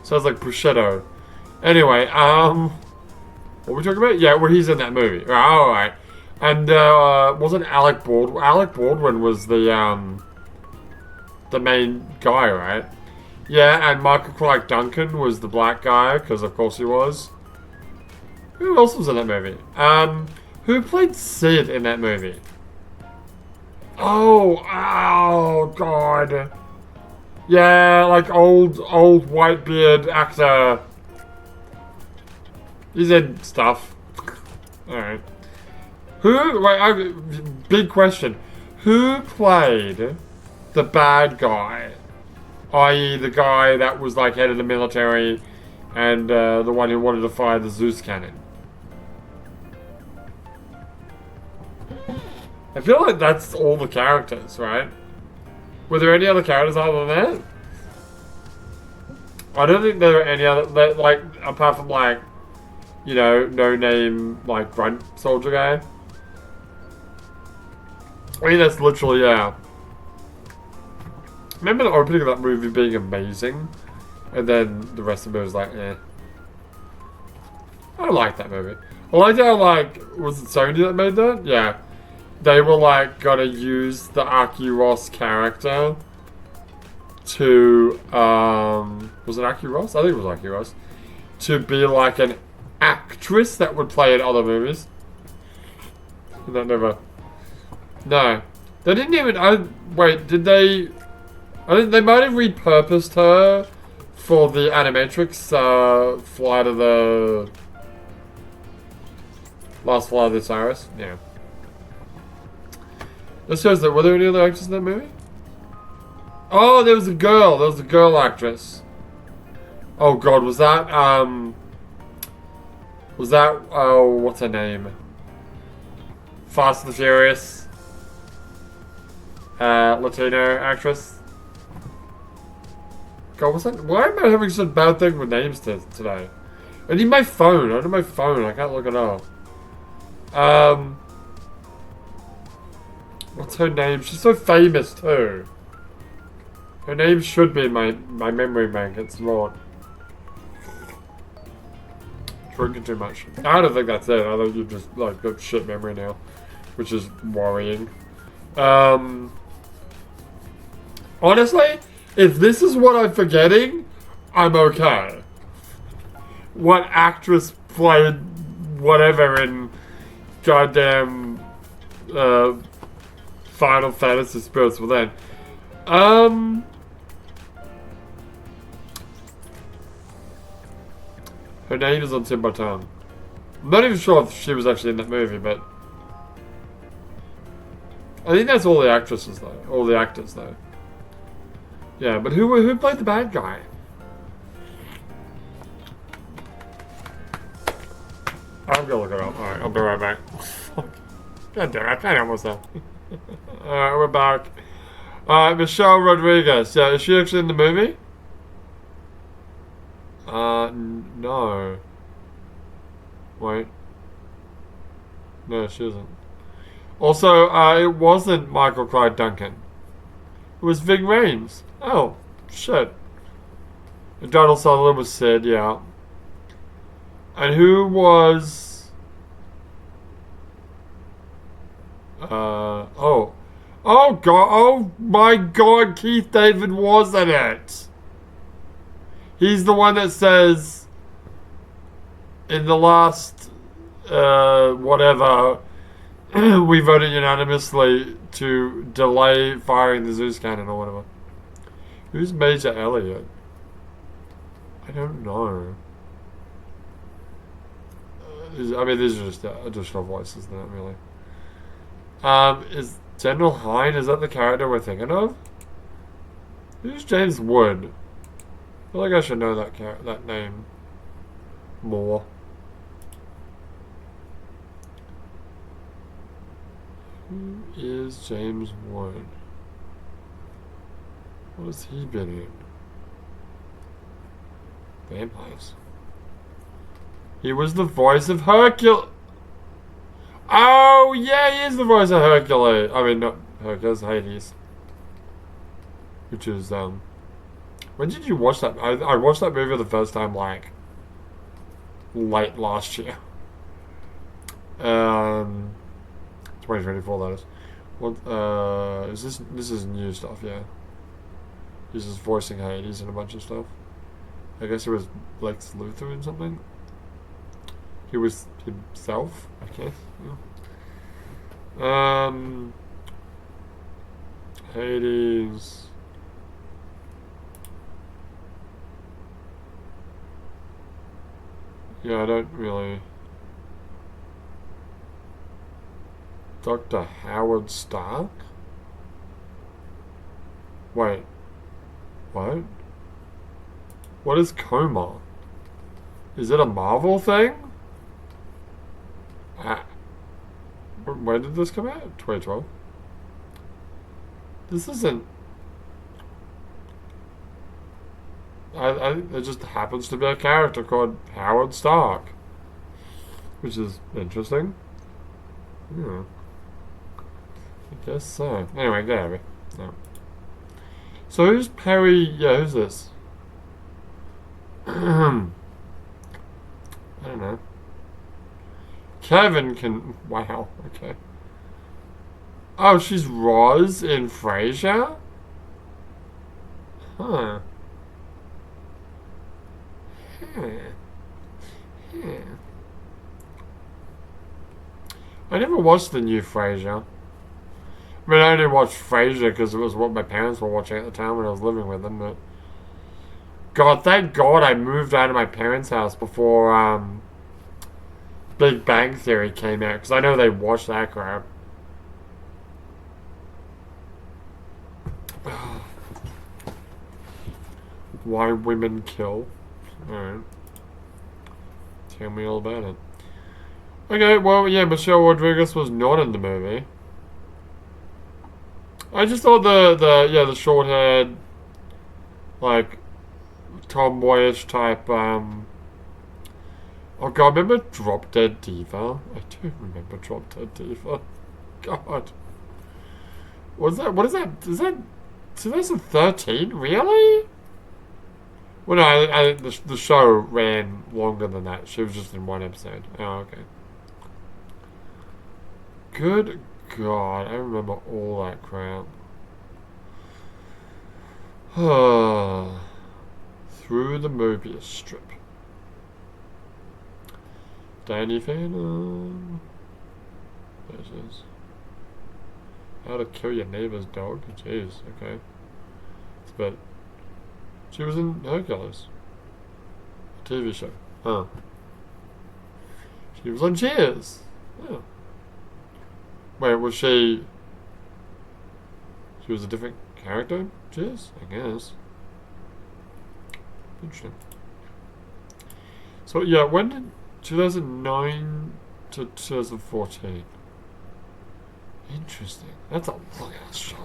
Sounds like prosciutto. Anyway, what were we talking about? Yeah, where he's in that movie. Oh, alright. And, wasn't Alec Baldwin... Alec Baldwin was the main guy, right? Yeah, and Michael Clark Duncan was the black guy, because of course he was. Who else was in that movie? Who played Sid in that movie? Oh, God. Yeah, like old white beard actor. He's in stuff. Alright. Big question. Who played the bad guy? I.e. the guy that was like head of the military and the one who wanted to fire the Zeus cannon. I feel like that's all the characters, right? Were there any other characters other than that? I don't think there were any other, like, apart from like, you know, no name, like, grunt soldier guy. I mean, that's literally, yeah. Remember the opening of that movie being amazing? And then the rest of it was like, eh. I like that movie. I liked how, like, was it Sony that made that? Yeah. They were, like, gonna use the Aki Ross character to, was it Aki Ross? I think it was Aki Ross. To be, like, an actress that would play in other movies. And that never... No. They didn't even... wait, did they... I think they might have repurposed her for the Animatrix Flight of the... Last Flight of the Osiris. Yeah. This shows that... Were there any other actors in that movie? Oh, there was a girl. There was a girl actress. Oh, God. Was that... Was that... Oh, what's her name? Fast and the Furious. Latino actress. God, what's that? Why am I having such a bad thing with names today? I need my phone. I need my phone. I can't look it up. What's her name? She's so famous too. Her name should be in my memory bank. It's not. Drinking too much. I don't think that's it. I think you just like got shit memory now, which is worrying. Honestly, if this is what I'm forgetting, I'm okay. What actress played whatever in goddamn Final Fantasy Spirits Within? Her name is on tip of my tongue. I'm not even sure if she was actually in that movie, but I think that's all the actresses though. All the actors though. Yeah, but who played the bad guy? I'm gonna look it up. Alright, I'll be right back. God damn it, I can't help myself. Alright, we're back. Alright, Michelle Rodriguez. Yeah, is she actually in the movie? No. Wait. No, she isn't. Also, it wasn't Michael Clyde Duncan. It was Ving Rhames. Oh, shit. And Donald Sutherland was Sid, yeah. And who was... Oh. Oh, God. Oh, my God. Keith David was in it. He's the one that says... In the last... whatever... we voted unanimously to delay firing the Zeus cannon or whatever. Who's Major Elliott? I don't know. I mean, these are just additional voices, not really. Is General Hine, is that the character we're thinking of? Who's James Wood? I feel like I should know that name more. Who is James Wood? What has he been in? Vampires. He was the voice of Hercules. Oh, yeah, he is the voice of Hercules. I mean, not Hercules, Hades. Which is, when did you watch that? I watched that movie the first time, like, late last year. 2024, that is. What, is this is new stuff, yeah. He's just voicing Hades and a bunch of stuff. I guess it was Lex Luthor and something. He was himself, I guess. Hades. Yeah, I don't really. Dr. Howard Stark? Wait. What? What is coma? Is it a Marvel thing? When did this come out? 2012? This isn't... it just happens to be a character called Howard Stark. Which is interesting. Yeah. I guess so. Anyway, get out of here. No. So who's Perry? Yeah, who's this? I don't know. Kevin can... Wow, okay. Oh, she's Roz in Frasier? Huh. I never watched the new Frasier. I mean, I only watched Frasier because it was what my parents were watching at the time when I was living with them, but... God, thank God I moved out of my parents' house before, Big Bang Theory came out, because I know they watched that crap. Why women kill? Alright. Tell me all about it. Okay, well, yeah, Michelle Rodriguez was not in the movie. I just thought the short-haired, like, tomboyish type, oh god, remember Drop Dead Diva? I do remember Drop Dead Diva. God. What is that? Is that 2013? Really? Well, no, the show ran longer than that. She was just in one episode. Oh, okay. Good God, I remember all that crap. Through the Mobius strip. Danny Phantom. There it is. How to Kill Your Neighbor's Dog. Jeez, okay. But she was in Hercules. A TV show. Huh. She was on Cheers. Oh. Wait, was she... She was a different character? Cheers? I guess. Interesting. So, yeah, when did... 2009 to 2014. Interesting. That's a long-ass show.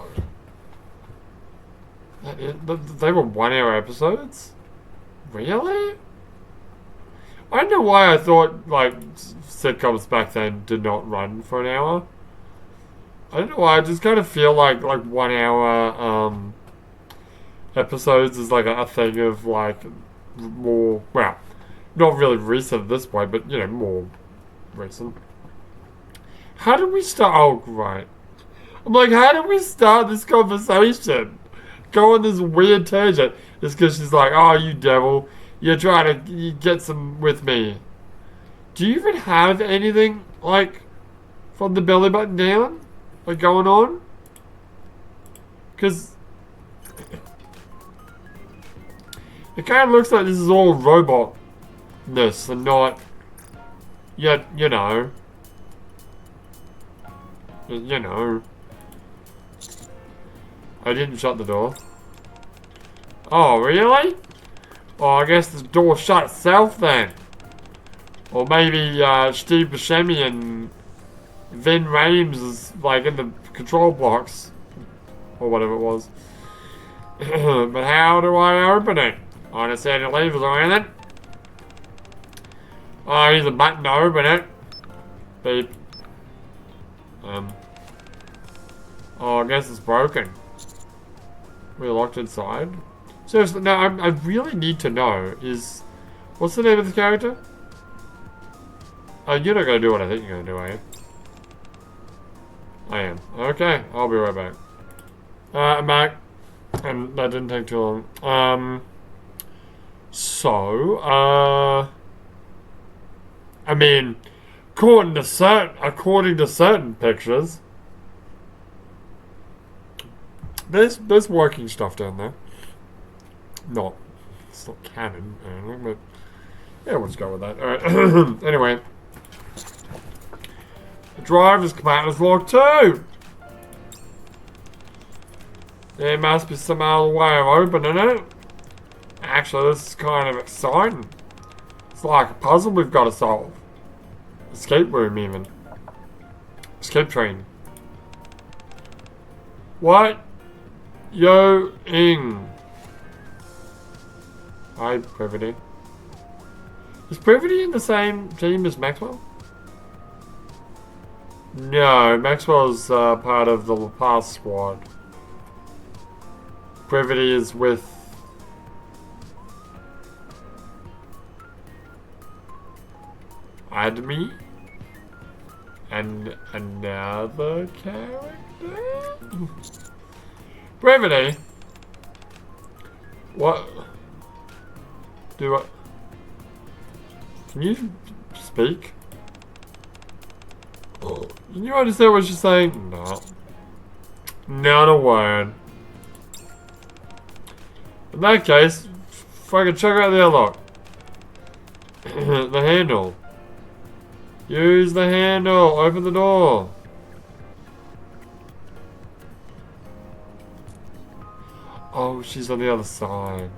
They were 1 hour episodes? Really? I don't know why I thought, like, sitcoms back then did not run for an hour. I don't know why, I just kind of feel like 1 hour, episodes is like a thing of, like, more, well, not really recent at this point, but, you know, more recent. How did we start? Oh, right. I'm like, how did we start this conversation? Go on this weird tangent. It's because she's like, oh, you devil. You're trying to get some with me. Do you even have anything, like, from the belly button down? Like, going on? Because it kind of looks like this is all robotness and not, yet, you know. You know. I didn't shut the door. Oh, really? Oh, I guess the door shut itself then. Or maybe Steve Buscemi and Vin Rames is like in the control box. Or whatever it was. But how do I open it? I don't see any levers or anything. Oh, here's a button to open it. Beep. Oh, I guess it's broken. We're locked inside. Seriously, no, I really need to know is... What's the name of the character? Oh, you're not gonna do what I think you're gonna do, are you? I am. Okay, I'll be right back. I'm back. And that didn't take too long. I I mean, according to certain pictures, there's working stuff down there. Not, it's not canon, but yeah, we'll just go with that. All right. Anyway, the driver's compartment is locked too. There must be some other way of opening it. Actually, this is kind of exciting. It's like a puzzle we've got to solve. Escape room, even. Escape train. What? Yo-ing. Hi, Brevity. Is Brevity in the same team as Maxwell? No, Maxwell's part of the past squad. Brevity is with... Admi? And another character? Brevity? What? Do I... Can you speak? Can you understand what she's saying? No. Not a word. In that case, fucking check out the airlock. The handle. Use the handle. Open the door. Oh, she's on the other side.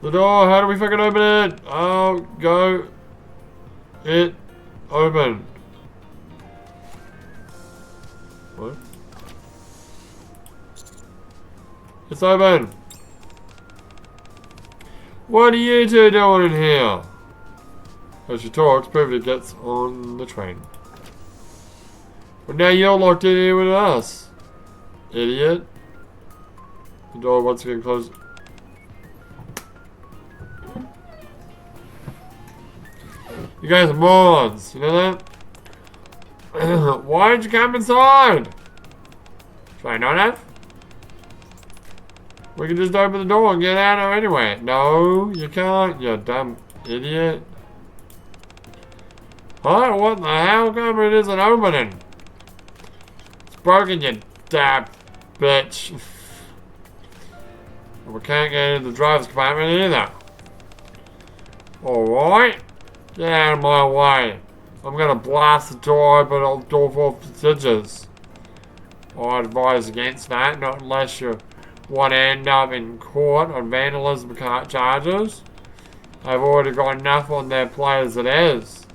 The door. How do we fucking open it? Oh, go. It. Open. What? It's open. What are you two doing in here? As she talks, Privilege gets on the train. But now you're locked in here with us. Idiot. The door once again closed. You guys are morons, you know that? Why did you come inside? Should I know that? We can just open the door and get out of it anyway. No, you can't, you dumb idiot. Huh? What the hell? Come it isn't opening? It's broken, you damn bitch. We can't get into the driver's compartment either. Alright. Get out of my way. I'm gonna blast the door open on door for stitches. I advise against that, not unless you want to end up in court on vandalism charges. They've already got enough on their plate as it is.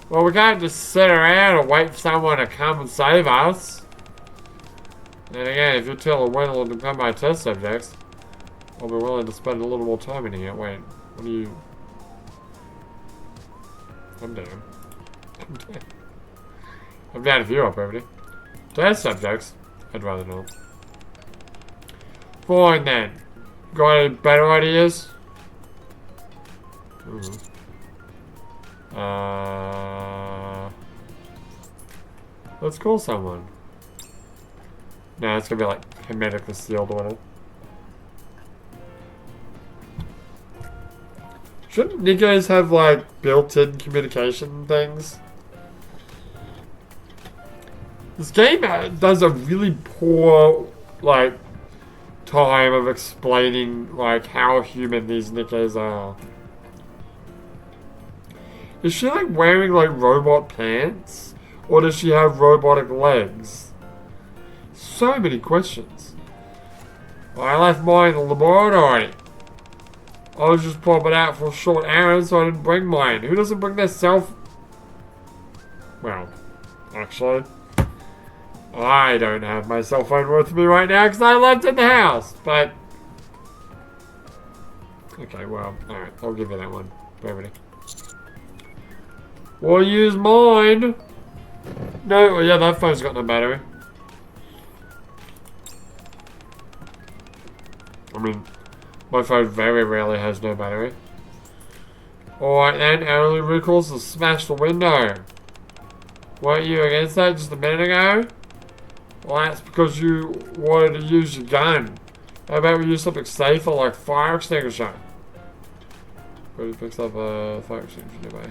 Well, we can't just sit around and wait for someone to come and save us. And again, if you tell a Wendell to become my test subjects, I'll be willing to spend a little more time in here. Wait, what do you... I'm down. I'm down. I'm down if you're up, everybody. Test subjects? I'd rather not. Fine then. Got any better ideas? Let's call someone. No, it's gonna be like hermetically sealed or whatever. Shouldn't Nikke's have like built-in communication things? This game does a really poor like time of explaining like how human these Nikkes are. Is she like wearing like robot pants? Or does she have robotic legs? So many questions. I left mine in the laboratory. I was just popping out for a short errand, so I didn't bring mine. Who doesn't bring their self? Well, actually, I don't have my cell phone with me right now because I left it in the house. But okay, well, all right, I'll give you that one, brevity. We'll use mine. No, yeah, that phone's got no battery. I mean, my phone very rarely has no battery. Alright then, early recourse to smash the window. Weren't you against that just a minute ago? Well, that's because you wanted to use your gun. How about we use something safer like fire extinguisher? But he picks up a fire extinguisher nearby.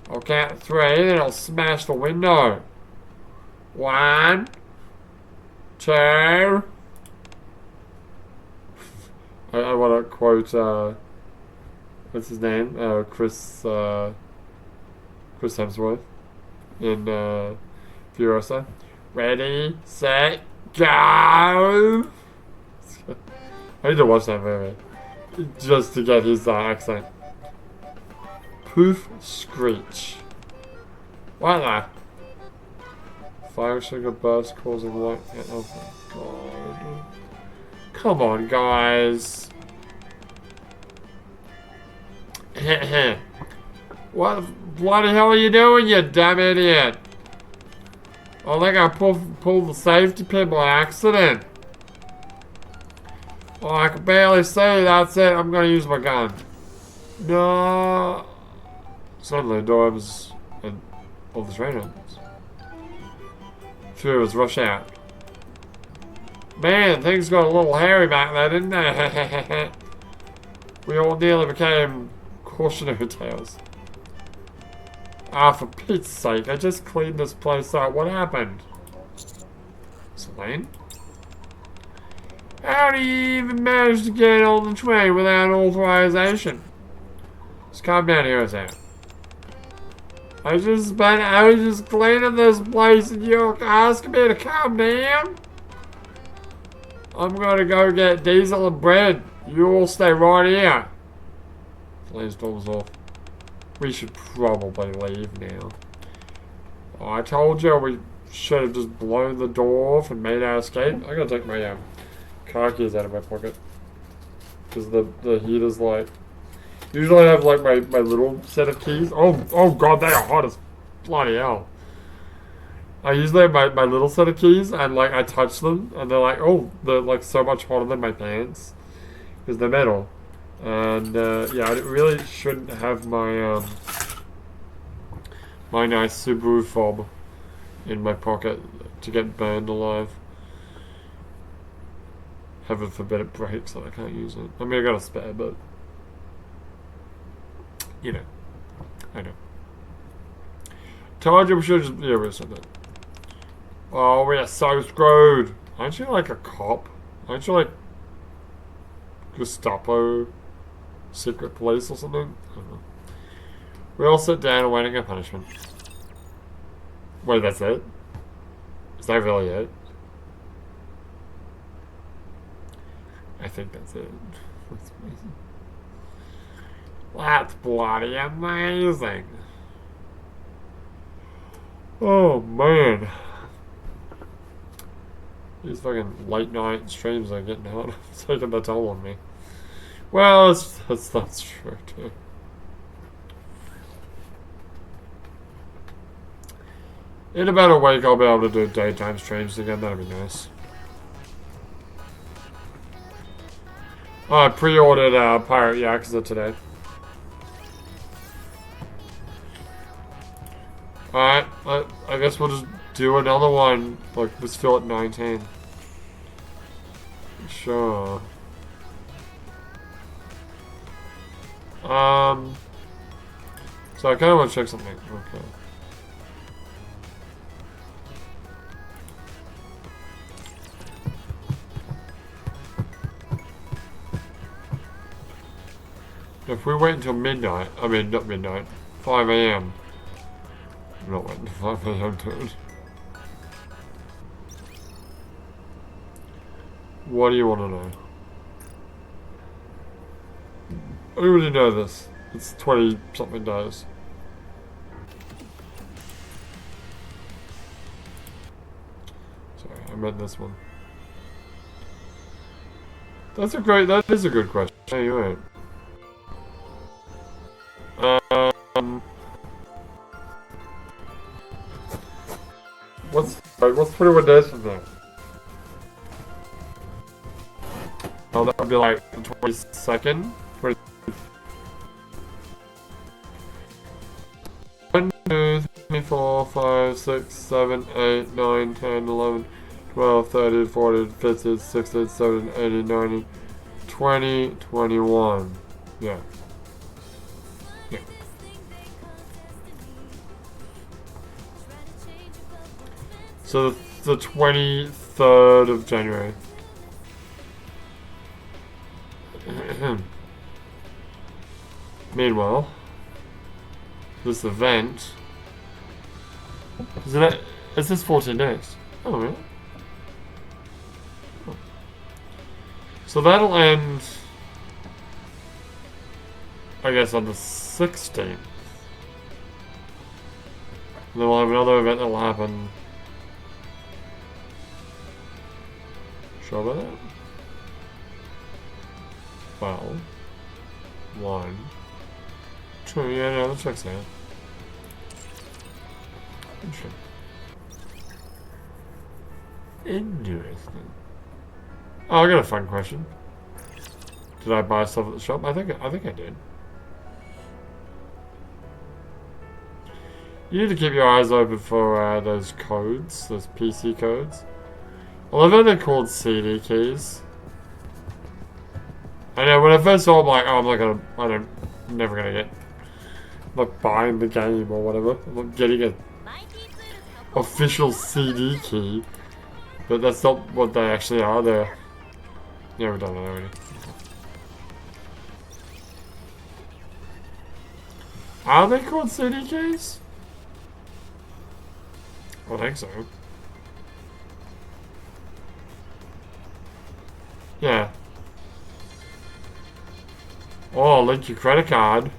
I'll count 3, then I'll smash the window. 1, 2. I want to quote, what's his name? Chris Hemsworth in Furiosa. Ready, set, go! I need to watch that movie just to get his accent. Poof, screech. What the? Fire sugar burst causing light. Oh my god. Come on, guys. What the bloody hell are you doing, you dumb idiot? I think I pulled the safety pin by accident. Oh, I can barely see. That's it. I'm gonna use my gun. No. Suddenly, doors and all the train opens. Few of us rush out. Man, things got a little hairy back there, didn't they? We all nearly became cautionary tales. Ah, for Pete's sake, I just cleaned this place up. What happened? Selene? How do you even manage to get on the train without authorization? Just calm down here a second. I was just cleaning this place and you're asking me to calm down? I'm gonna go get diesel and bread. You all stay right here. Selene's door's off. We should probably leave now. Oh, I told you we should have just blown the door off and made our escape. I'm gonna take my car keys out of my pocket. Because the heater's like... Usually I have like my little set of keys. Oh god, they are hot as bloody hell. I usually have my little set of keys and like I touch them and they're like, oh, they're like so much hotter than my pants. Because they're metal. And yeah, I really shouldn't have my my nice Subaru fob in my pocket to get burned alive. Heaven forbid it breaks so I can't use it. I mean, I got a spare, but you know, I know. Told you we should just reset that. Oh, we are so screwed. Aren't you like a cop? Aren't you like Gestapo? Secret police or something? I don't know. We all sit down awaiting our punishment. Wait, that's it? Is that really it? I think that's it. That's amazing. That's bloody amazing. Oh man. These fucking late night streams are getting hot. It's taking the toll on me. Well, that's true too. In about a week, I'll be able to do daytime streams again. That'd be nice. I pre-ordered Pirate Yakuza today. Alright, I guess we'll just do another one. Like, we're still at 19. Sure. So I kind of want to check something. Okay. If we wait until midnight, I mean not midnight, 5 AM. I'm not waiting until 5 AM, dude. What do you want to know? I already know this. It's 20 something days. Sorry, I meant this one. That is a good question. Yeah, you're right. What's 21 days from now? Oh, that would be like the 22nd. 1, 2, 3, 4, 5, 6, 7, 8, 9, 10, 11, 12, 13, 14, 15, 16, 17, 18, 19, 20, 21. Yeah. Yeah. So the 23rd of January. Meanwhile, this event is this 14 days? Oh, really? Oh. So that'll end, I guess, on the 16th. And then we'll have another event that'll happen. Sure about that? Well, 1, 2, yeah, no, that checks out. Interesting. Interesting. Oh, I got a fun question. Did I buy stuff at the shop? I think I did. You need to keep your eyes open for those codes, those PC codes. I love how they're called CD keys. I know, when I first saw them, like, oh, I'm never gonna get, I'm not buying the game or whatever. I'm not getting a official CD key. But that's not what they actually are. They're, yeah, we've done that already. Are they called CD keys? I think so. Yeah. Oh, link your credit card.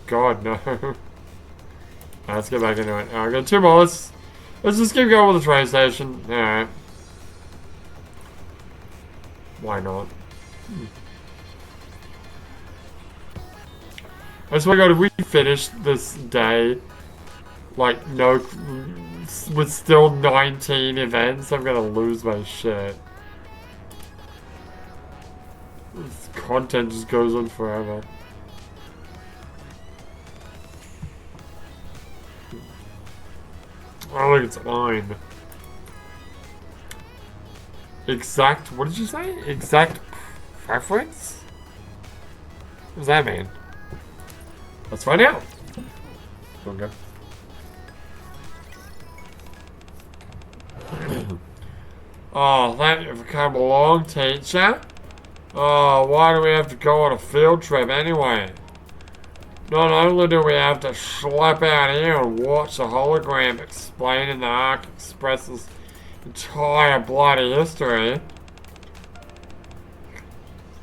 God, no. Let's get back into it. I got 2 more. Let's just keep going with the train station. Alright. Why not? I swear to God, if we finish this day, like, no, with still 19 events, I'm gonna lose my shit. This content just goes on forever. I think it's mine. Exact, what did you say? Exact preference? What does that mean? Let's find out. Okay. Oh, that you've come along, teacher. Oh, why do we have to go on a field trip anyway? Not only do we have to schlep out here and watch a hologram explaining the Ark Express's entire bloody history,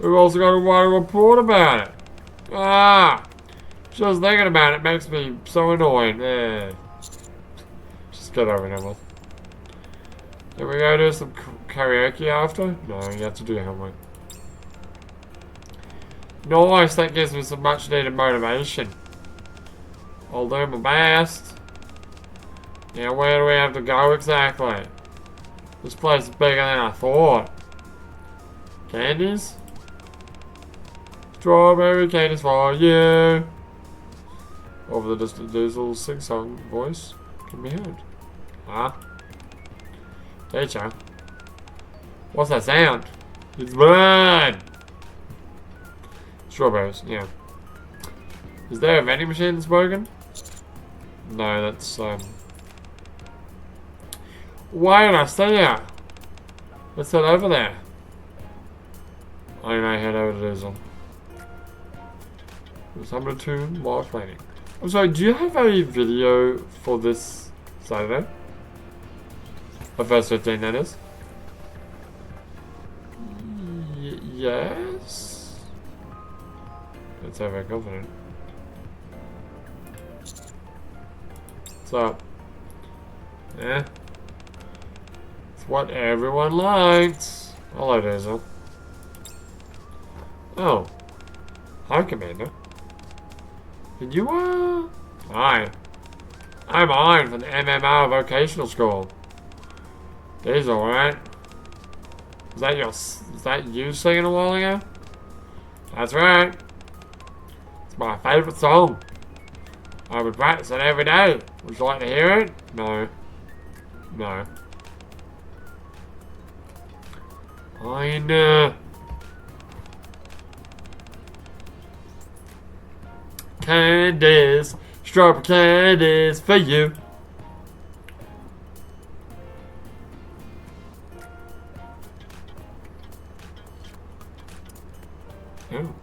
we've also got to write a report about it. Ah! Just thinking about it makes me so annoyed. Just get over it, Emma. Can we go do some karaoke after? No, you have to do your homework. Nice, that gives me some much needed motivation. I'll do my best. Now, where do we have to go exactly? This place is bigger than I thought. Candies? Strawberry candies for you. Over the distant diesel sing-song voice can be heard. Huh? Teacher? What's that sound? It's blood! Strawberries, yeah. Is there a vending machine that's broken? No, that's, why did I stay here? Let's head over there. I know, head over to Diesel. There's number 2, large planning. I'm sorry, do you have a video for this Saturday? The first 15, that is? Yes? That's so very confident. What's up? Eh? It's what everyone likes. Hello, Diesel. Oh. Hi, Commander. Did you, Hi. I'm Iron from the MMR Vocational School. Diesel, right? Is that you singing a while ago? That's right. It's my favourite song. I would practice it every day. Would you like to hear it? No. No. I know. candies. Strawberry candies for you. Oh.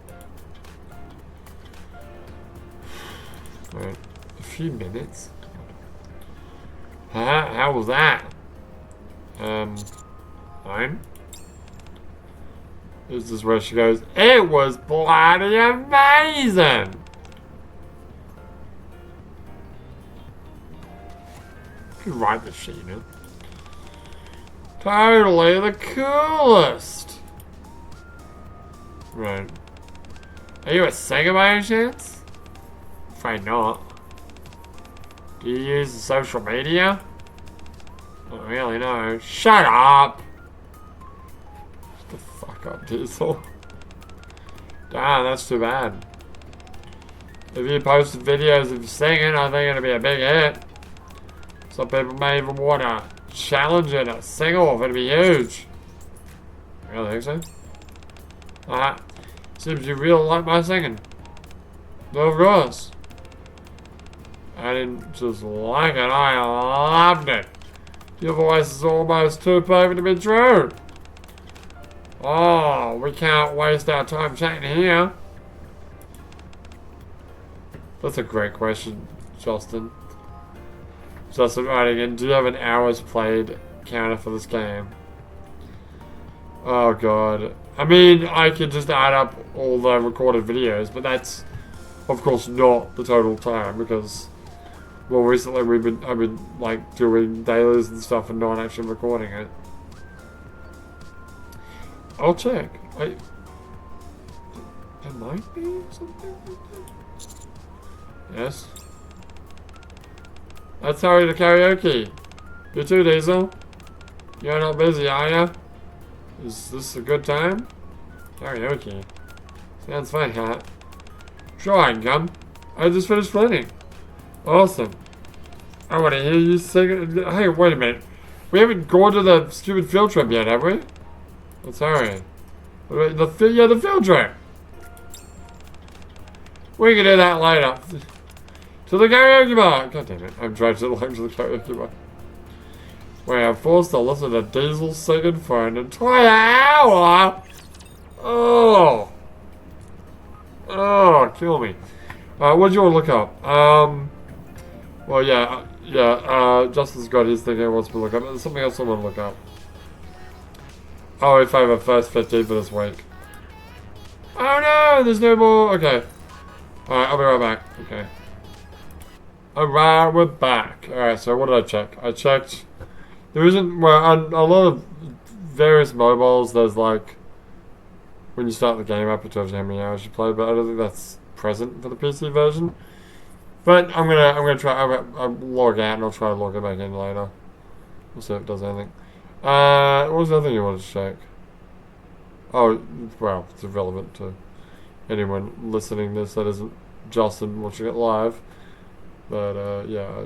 Alright, a few minutes. How was that? Fine. This is where she goes, it was bloody amazing! You can write this shit, you know? Totally the coolest! Right. Are you a singer by any chance? Afraid not. Do you use the social media? Not really, no. Shut up! Shut the fuck up, Diesel. Damn, that's too bad. If you posted videos of you singing, I think it'd be a big hit. Some people may even want to challenge it, a sing-off, it'd be huge. You really think so? Seems you really like my singing. No, of course. I didn't just like it, I loved it. Your voice is almost too perfect to be true. Oh, we can't waste our time chatting here. That's a great question, Justin. Justin writing in, do you have an hours played counter for this game? Oh god. I mean, I could just add up all the recorded videos, but that's, of course, not the total time, because, well, recently I've been, like, doing dailies and stuff and not actually recording it. I'll check. There might be something like that. Yes. Let's hurry to karaoke. You too, Diesel. You're not busy, are ya? Is this a good time? Karaoke. Sounds fun, huh? Sure, I can come. I just finished planning. Awesome. I want to hear you sing it. Hey, wait a minute. We haven't gone to the stupid field trip yet, have we? Oh, sorry. The field trip. We can do that later. To the karaoke bar. God damn it. I'm dragged along to the karaoke bar. We are forced to listen to Diesel singing for an entire hour. Oh. Oh, kill me. What do you want to look up? Well, Justin's got his thing he wants to look up. There's something else I want to look up. Oh, if I have a first 15 for this week. Oh no, there's no more. Okay. Alright, I'll be right back. Okay. Alright, we're back. Alright, so what did I check? I checked. There isn't, well, on a lot of various mobiles, there's like, when you start the game up, it tells you how many hours you played, but I don't think that's present for the PC version. But I'm gonna try, I'll log out and I'll try to log it back in later. We'll see if it does anything. What was the other thing you wanted to check? Oh, well, it's irrelevant to anyone listening to this that isn't Justin watching it live. But, yeah,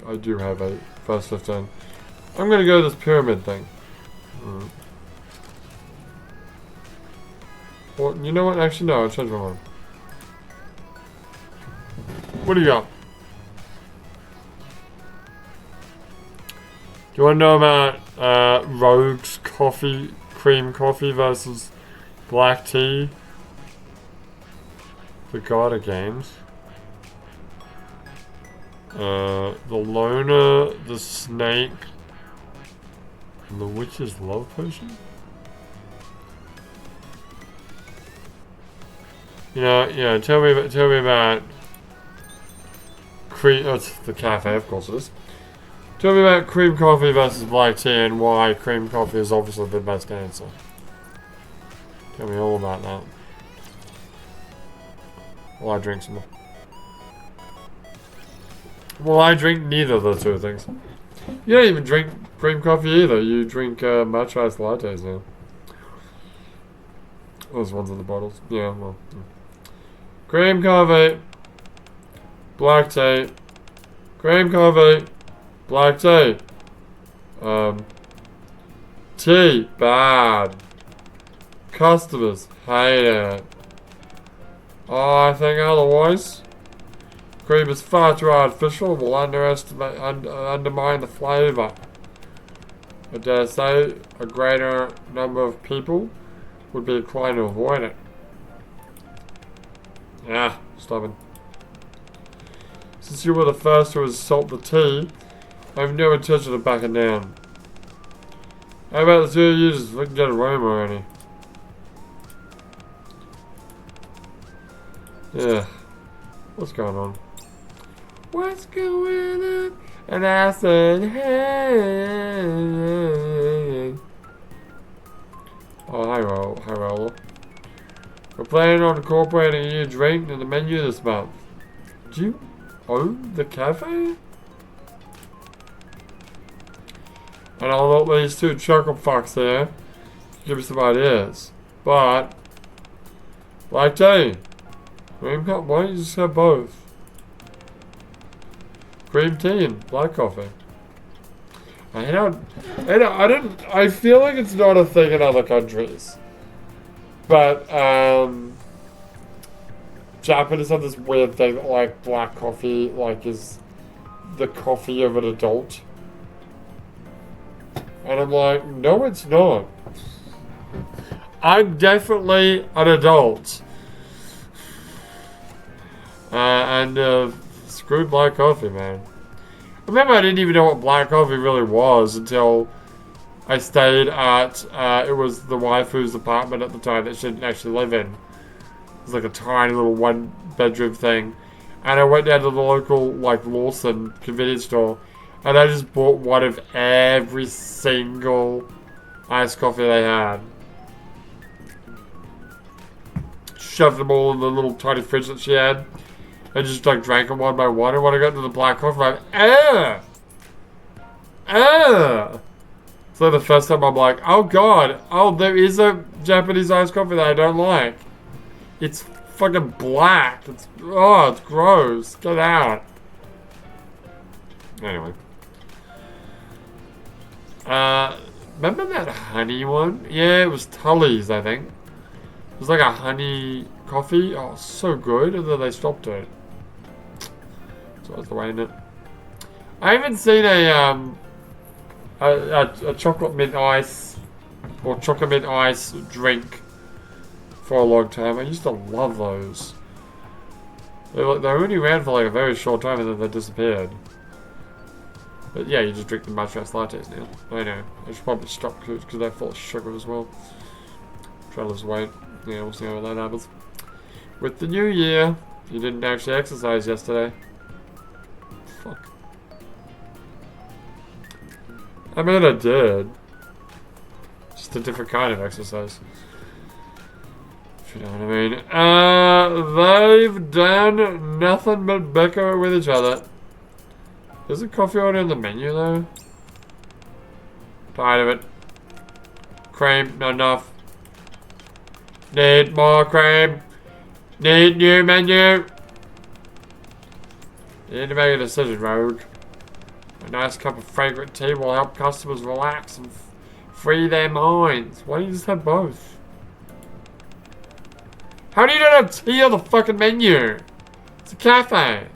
I do have a first 15. I'm gonna go to this pyramid thing. Well, you know what? Actually, no, I'll change my mind. What do you got? Do you want to know about Rogue's coffee, cream coffee versus black tea? The god of games. The loner, the snake, and the witch's love potion? Yeah, tell me about cream, oh, it's the cafe, of course it is. Tell me about cream coffee versus black tea and why cream coffee is obviously the best answer. Tell me all about that. Well, I drink some more. Well, I drink neither of the two things. You don't even drink cream coffee either. You drink matcha iced lattes now. Those ones in the bottles. Yeah, well. Cream coffee. Black tea. Cream coffee. Black tea. Tea. Bad. Customers hate it. Oh, I think otherwise. Cream is far too artificial and will undermine the flavour. I dare say a greater number of people would be inclined to avoid it. Ah, stubborn. Since you were the first to insult the tea, I have no intention of backing down. How about the two of you just get a room already? Yeah. What's going on? What's going on? And I said, hey. Oh, hi, Roller. We're planning on incorporating a new drink in the menu this month. Do you own the cafe? And I'll let these two chocolate fucks there give me some ideas. But, like tea. Why don't you just have both? Green tea and black coffee. I feel like it's not a thing in other countries. But, Japanese have this weird thing that, like, black coffee, like, is the coffee of an adult. And I'm like, no, it's not. I'm definitely an adult. Screw black coffee, man. Remember, I didn't even know what black coffee really was until I stayed at, it was the waifu's apartment at the time that she didn't actually live in. It was like a tiny little one-bedroom thing. And I went down to the local, like, Lawson convenience store, and I just bought one of every single iced coffee they had. Shoved them all in the little tiny fridge that she had. And just like drank them one by one. And when I got to the black coffee, I'm like, So the first time I'm like, oh god, there is a Japanese iced coffee that I don't like. It's fucking black. It's gross. Get out. Anyway. Remember that honey one? Yeah, it was Tully's, I think. It was like a honey coffee. Oh, so good. And then they stopped it. So that's the way in it. I haven't seen a chocolate mint ice or chocolate mint ice drink for a long time. I used to love those. They were only around for like a very short time and then they disappeared. But yeah, you just drink the matcha lattes now. I know. I should probably stop because they're full of sugar as well. Try to lose weight. Yeah, we'll see how that happens. With the new year, you didn't actually exercise yesterday. Fuck. I mean, I did. Just a different kind of exercise. If you know what I mean. They've done nothing but bicker with each other. Is a coffee order in the menu though? Tired of it. Cream, not enough. Need more cream. Need new menu. You need to make a decision, Rogue. A nice cup of fragrant tea will help customers relax and free their minds. Why don't you just have both? How do you not have tea on the fucking menu? It's a cafe.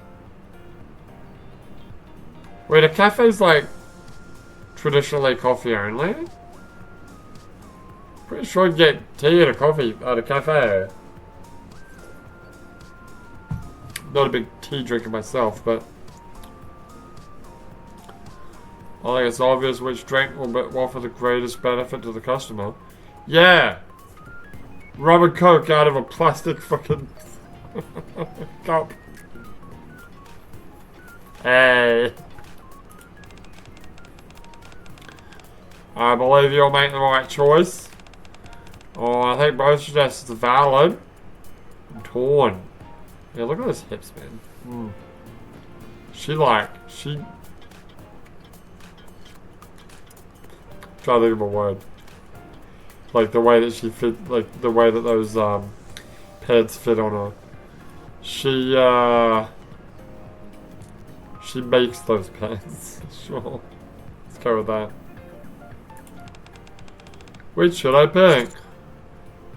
Wait, a cafe's like traditionally coffee only? Pretty sure you get tea and a coffee at a cafe. Not a big tea drinker myself, but I think it's obvious which drink will offer the greatest benefit to the customer. Yeah! Rum and Coke out of a plastic fucking cup. Hey. I believe you'll make the right choice. Oh, I think both suggestions are valid. I'm torn. Yeah, look at those hips, man. She trying to think of a word. Like the way that she fit, like the way that those pads fit on her. She makes those pads. Sure. Let's go with that. Which should I pick?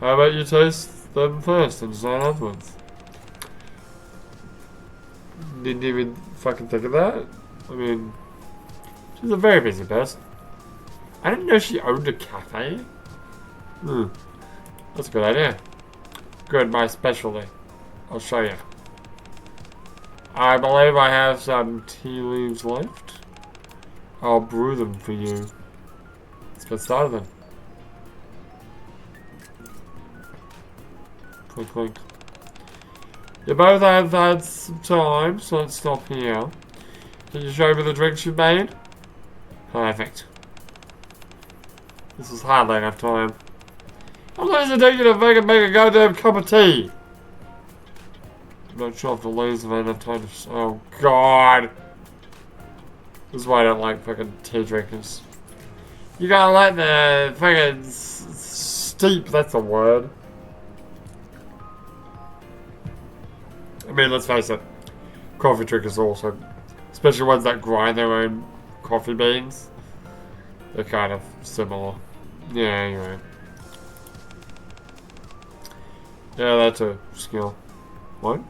How about you taste them first and decide afterwards? didn't even fucking think of that. I mean, she's a very busy person. I didn't know she owned a cafe. That's a good idea. Good, my specialty. I'll show you. I believe I have some tea leaves left. I'll brew them for you. Let's get started then. Clink, clink. You both have had some time, so let's stop here. Can you show me the drinks you've made? Perfect. This is hardly enough time. I'm going to take you to make a goddamn cup of tea. I'm not sure if the ladies have had enough time to... Oh, God. This is why I don't like fucking tea drinkers. You gotta let the fucking steep, that's a word. I mean, let's face it. Coffee drinkers also, especially ones that grind their own coffee beans. They're kind of similar. Yeah, anyway. Yeah, that's a skill. What?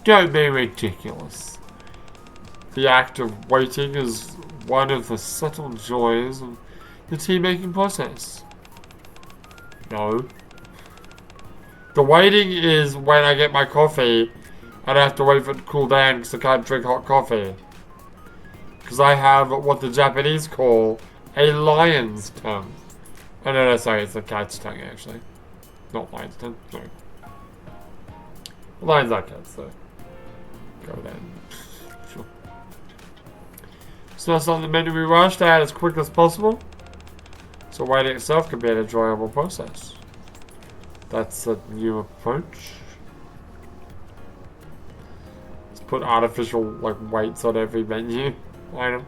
Don't be ridiculous. The act of waiting is one of the subtle joys of the tea-making process. No. The waiting is when I get my coffee and I have to wait for it to cool down because I can't drink hot coffee. Because I have what the Japanese call a lion's tongue. Oh no, sorry, it's a cat's tongue actually. Not lion's tongue, no. Lions are cats, so. Go then. Sure. It's not something meant to be rushed out as quick as possible. So waiting itself can be an enjoyable process. That's a new approach. Let's put artificial like weights on every menu item.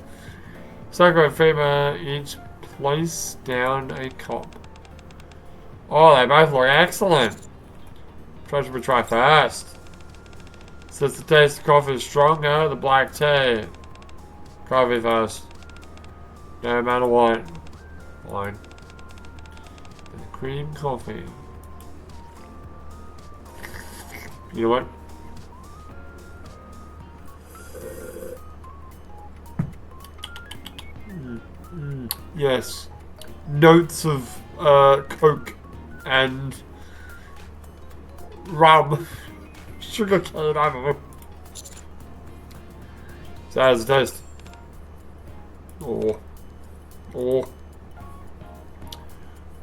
Circle femur each place down a cup. Oh, they both look excellent. What should we try first? Since the taste of coffee is stronger, the black tea. Coffee first. No matter what. Fine. And cream coffee. You know what? Yes. Notes of Coke and rum. Sugar cane, I don't know. So how's it taste? Oh.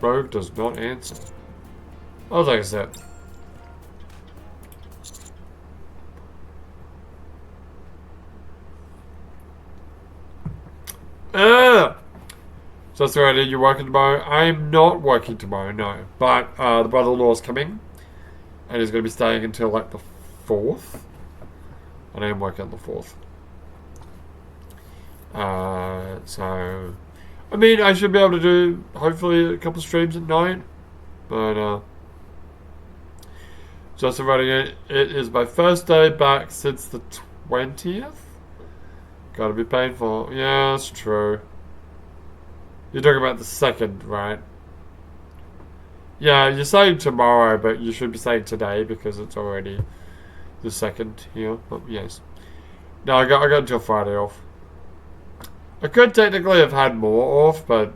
Rogue does not answer. I'll take a sip. So that's right, you're working tomorrow? I'm not working tomorrow, no. But the brother-in-law's coming. And he's going to be staying until like the 4th. And I am working on the 4th. So... I mean, I should be able to do, hopefully, a couple streams at night. But, just running it. It is my first day back since the 20th. Gotta be painful. Yeah, that's true. You're talking about the 2nd, right? Yeah, you're saying tomorrow, but you should be saying today because it's already the 2nd here. But yes. No, I got until Friday off. I could technically have had more off, but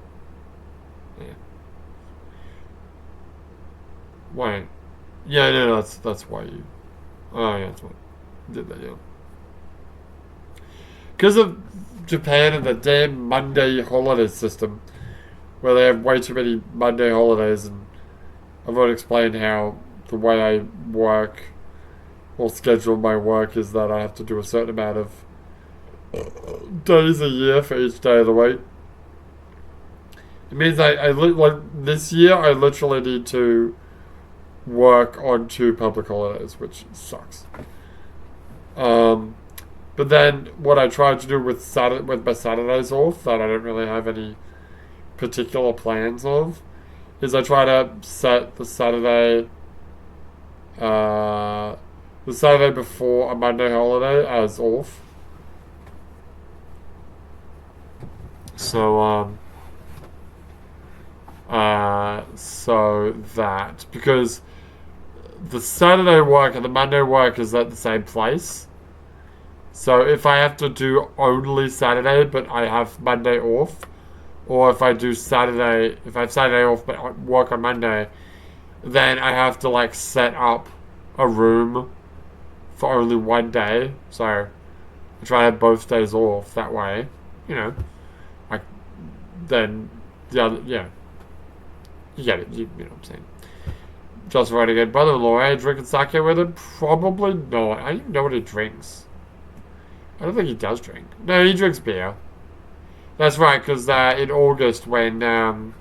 yeah. Wait. Yeah, no, that's why you. Oh yeah, that's why I did that. Yeah. Because of Japan and the damn Monday holiday system, where they have way too many Monday holidays, and I've already explained how the way I work or schedule my work is that I have to do a certain amount of days a year for each day of the week. It means like this year I literally need to work on 2 public holidays, which sucks. But then what I tried to do with my Saturdays off that I don't really have any particular plans of is I try to set the Saturday before a Monday holiday as off. So So that, because the Saturday work and the Monday work is at the same place. So if I have to do only Saturday, but I have Monday off, or if I do Saturday, if I have Saturday off but I work on Monday, then I have to like set up a room for only one day. So I try to have both days off that way. You know, I then the other, yeah, you get it. You know what I'm saying. Just writing it, brother-in-law, eh? Drinking sake with him? Probably not. I don't even know what he drinks. I don't think he does drink. No, he drinks beer. That's right, because in August when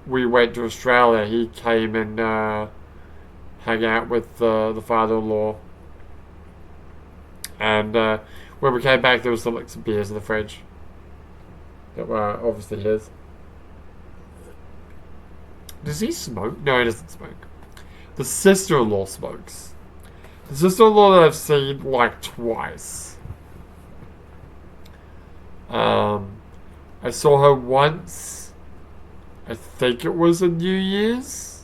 we went to Australia, he came and hung out with the father-in-law. And when we came back, there was some beers in the fridge that were obviously his. Does he smoke? No, he doesn't smoke. The sister-in-law smokes. The sister-in-law that I've seen like twice. I saw her once. I think it was a New Year's.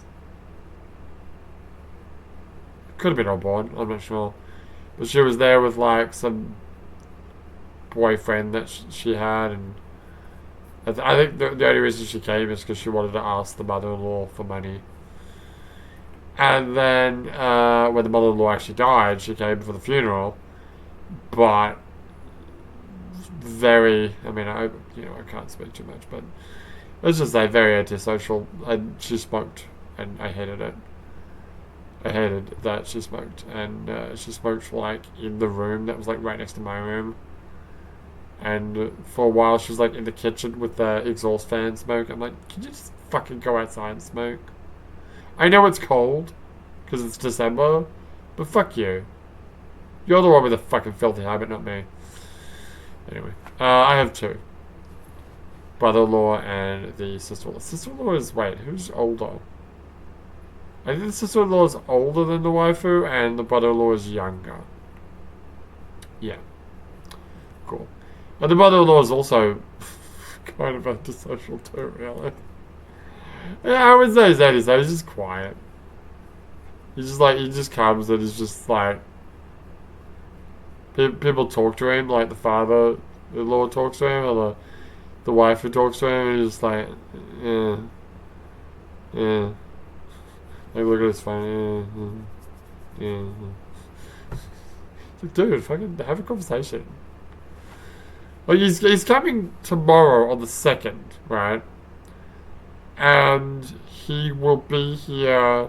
Could have been Obon, I'm not sure. But she was there with like some boyfriend that she had, and I think the only reason she came is because she wanted to ask the mother-in-law for money. And then when the mother-in-law actually died, she came for the funeral. But I can't speak too much, but let's just say very antisocial. And she smoked, and I hated it. I hated that she smoked, and she smoked like in the room that was like right next to my room. And for a while, she was like in the kitchen with the exhaust fan smoke. I'm like, can you just fucking go outside and smoke? I know it's cold because it's December, but fuck you. You're the one with a fucking filthy habit, not me. Anyway, I have two. Brother-in-law and the sister-in-law. Sister-in-law is, wait, who's older? I think the sister-in-law is older than the waifu, and the brother-in-law is younger. Yeah. Cool. And the brother-in-law is also kind of antisocial too, really. Yeah, I would say he's antisocial. He's just quiet. He just comes and he's just like... People talk to him, like the father-in-law talks to him, or the wife who talks to him, and he's just like, yeah. Like, look at his phone, yeah. Like, dude, fucking have a conversation. Like, he's coming tomorrow on the 2nd, right? And he will be here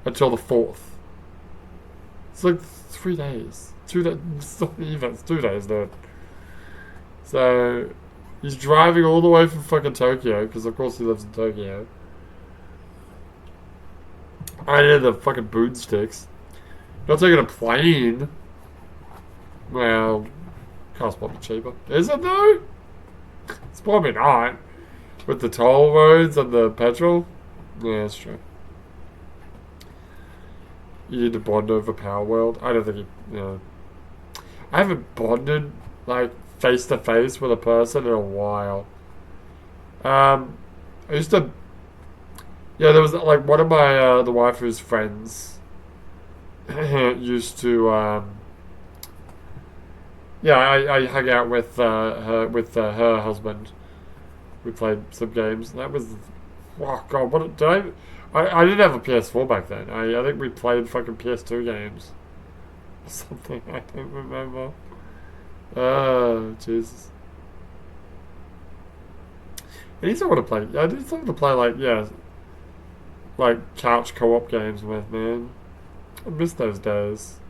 until the 4th. It's like 3 days. 2 days. It's not even. It's 2 days, dude. So, he's driving all the way from fucking Tokyo, because of course he lives in Tokyo. I need the fucking boonsticks. Not taking a plane. Well, car's probably cheaper. Is it though? It's probably not. With the toll roads and the petrol? Yeah, that's true. You need to bond over Power World. I don't think I haven't bonded, like, face to face with a person in a while. I used to... Yeah, there was, like, one of my, the waifu's friends used to, yeah, I hung out with her husband. We played some games. That was... Oh, God, what did I didn't have a PS4 back then. I think we played fucking PS2 games. Something I don't remember. Oh, Jesus. I need someone to play. I need someone to play, like, yeah, like couch co-op games with, man. I miss those days.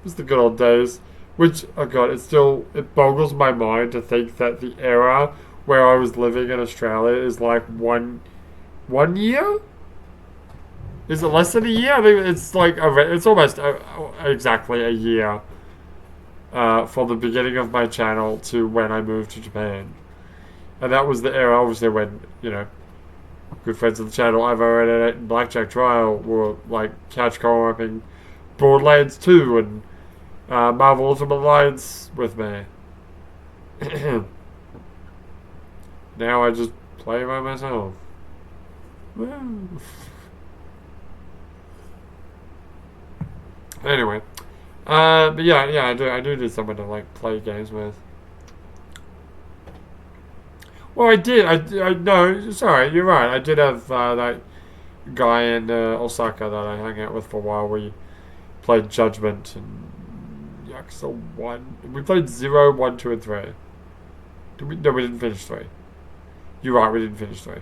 Miss the good old days. Which, oh God, it boggles my mind to think that the era where I was living in Australia is like one year? Is it less than a year? I think it's like, it's almost exactly a year from the beginning of my channel to when I moved to Japan. And that was the era, obviously, when, good friends of the channel, I've already and Blackjack Trial were like couch co-oping Borderlands 2 and Marvel Ultimate Alliance with me. Now I just Play by myself. Woo. Anyway. But yeah, I do need someone to like play games with. Well, I no, sorry, you're right. I did have that guy in Osaka that I hung out with for a while. We played Judgment and Yakuza 1. We played 0, 1, 2, and 3. Did we? No, we didn't finish 3. You're right, we didn't finish 3.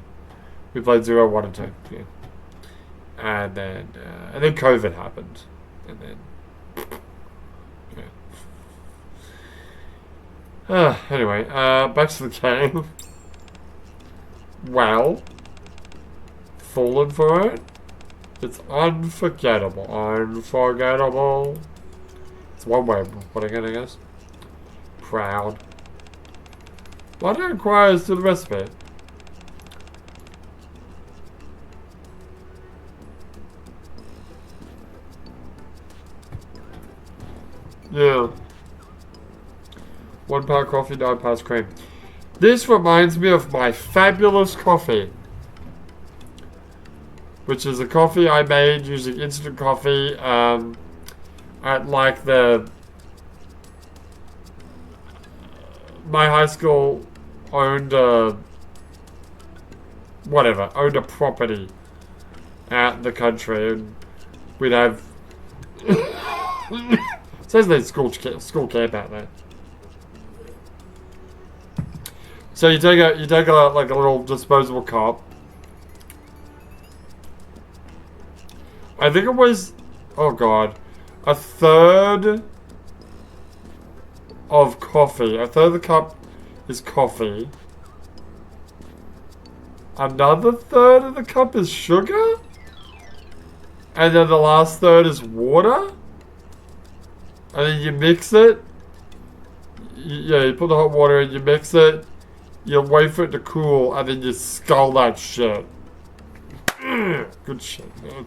We played 0, 1, and 2. Yeah. And then COVID happened. And then anyway, back to the game. Well, fallen for it. It's unforgettable. Unforgettable. It's one way of putting it, I guess. Proud. Why don't inquire as to the rest of it? Yeah. 1 pound coffee, 9 pounds cream. This reminds me of my fabulous coffee, which is a coffee I made using instant coffee at like my high school owned owned a property out in the country, and we'd have says there's school camp out there. So you take a like a little disposable cup. I think it was, oh god, a third of coffee. A third of the cup is coffee. Another third of the cup is sugar. And then the last third is water. And then you mix it. You put the hot water in, you mix it. You wait for it to cool, and then you scull that shit. Good shit, man.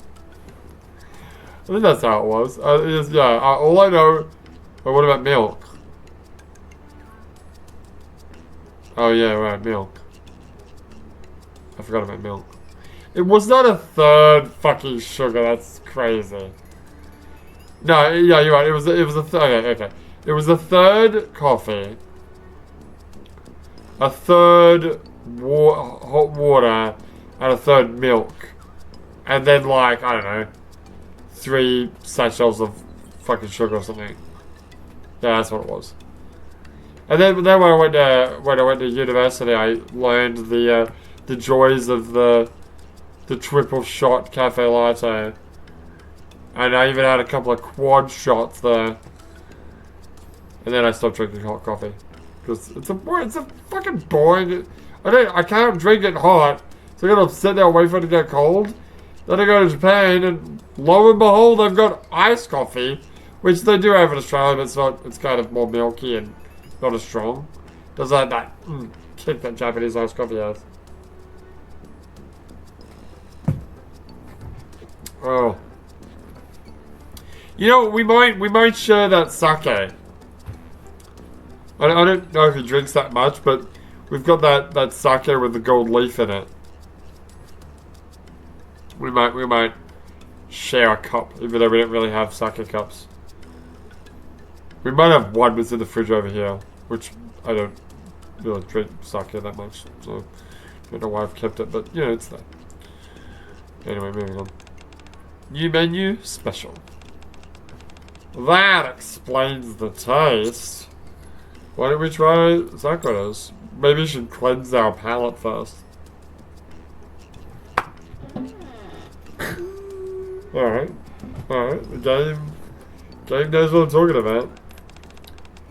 I think that's how it was. All I know... Oh, what about milk? Oh, yeah, right, milk. I forgot about milk. It was not a third fucking sugar, that's crazy. No, yeah, you're right, it was a third, okay. It was a third coffee. A third hot water, and a third milk. And then, like, I don't know, 3 sachets of fucking sugar or something. Yeah, that's what it was. And then when I went to university, I learned the joys of the triple shot cafe latte. And I even had a couple of quad shots there. And then I stopped drinking hot coffee. Because it's a fucking boring... I can't drink it hot. So I gotta sit there and wait for it to get cold. Then I go to Japan and lo and behold, they've got iced coffee. Which they do have in Australia, but it's kind of more milky and not as strong. Doesn't have that kick that Japanese iced coffee has. Oh. You know, we might share that sake. I don't know if he drinks that much, but we've got that sake with the gold leaf in it. We might share a cup, even though we don't really have sake cups. We might have one that's in the fridge over here, which I don't really drink sake that much, so I don't know why I've kept it, but you know, it's there. Anyway, moving on. New menu, special. That explains the taste. Why don't we try Sakura's? Maybe we should cleanse our palate first. Alright. Alright, the game knows what I'm talking about.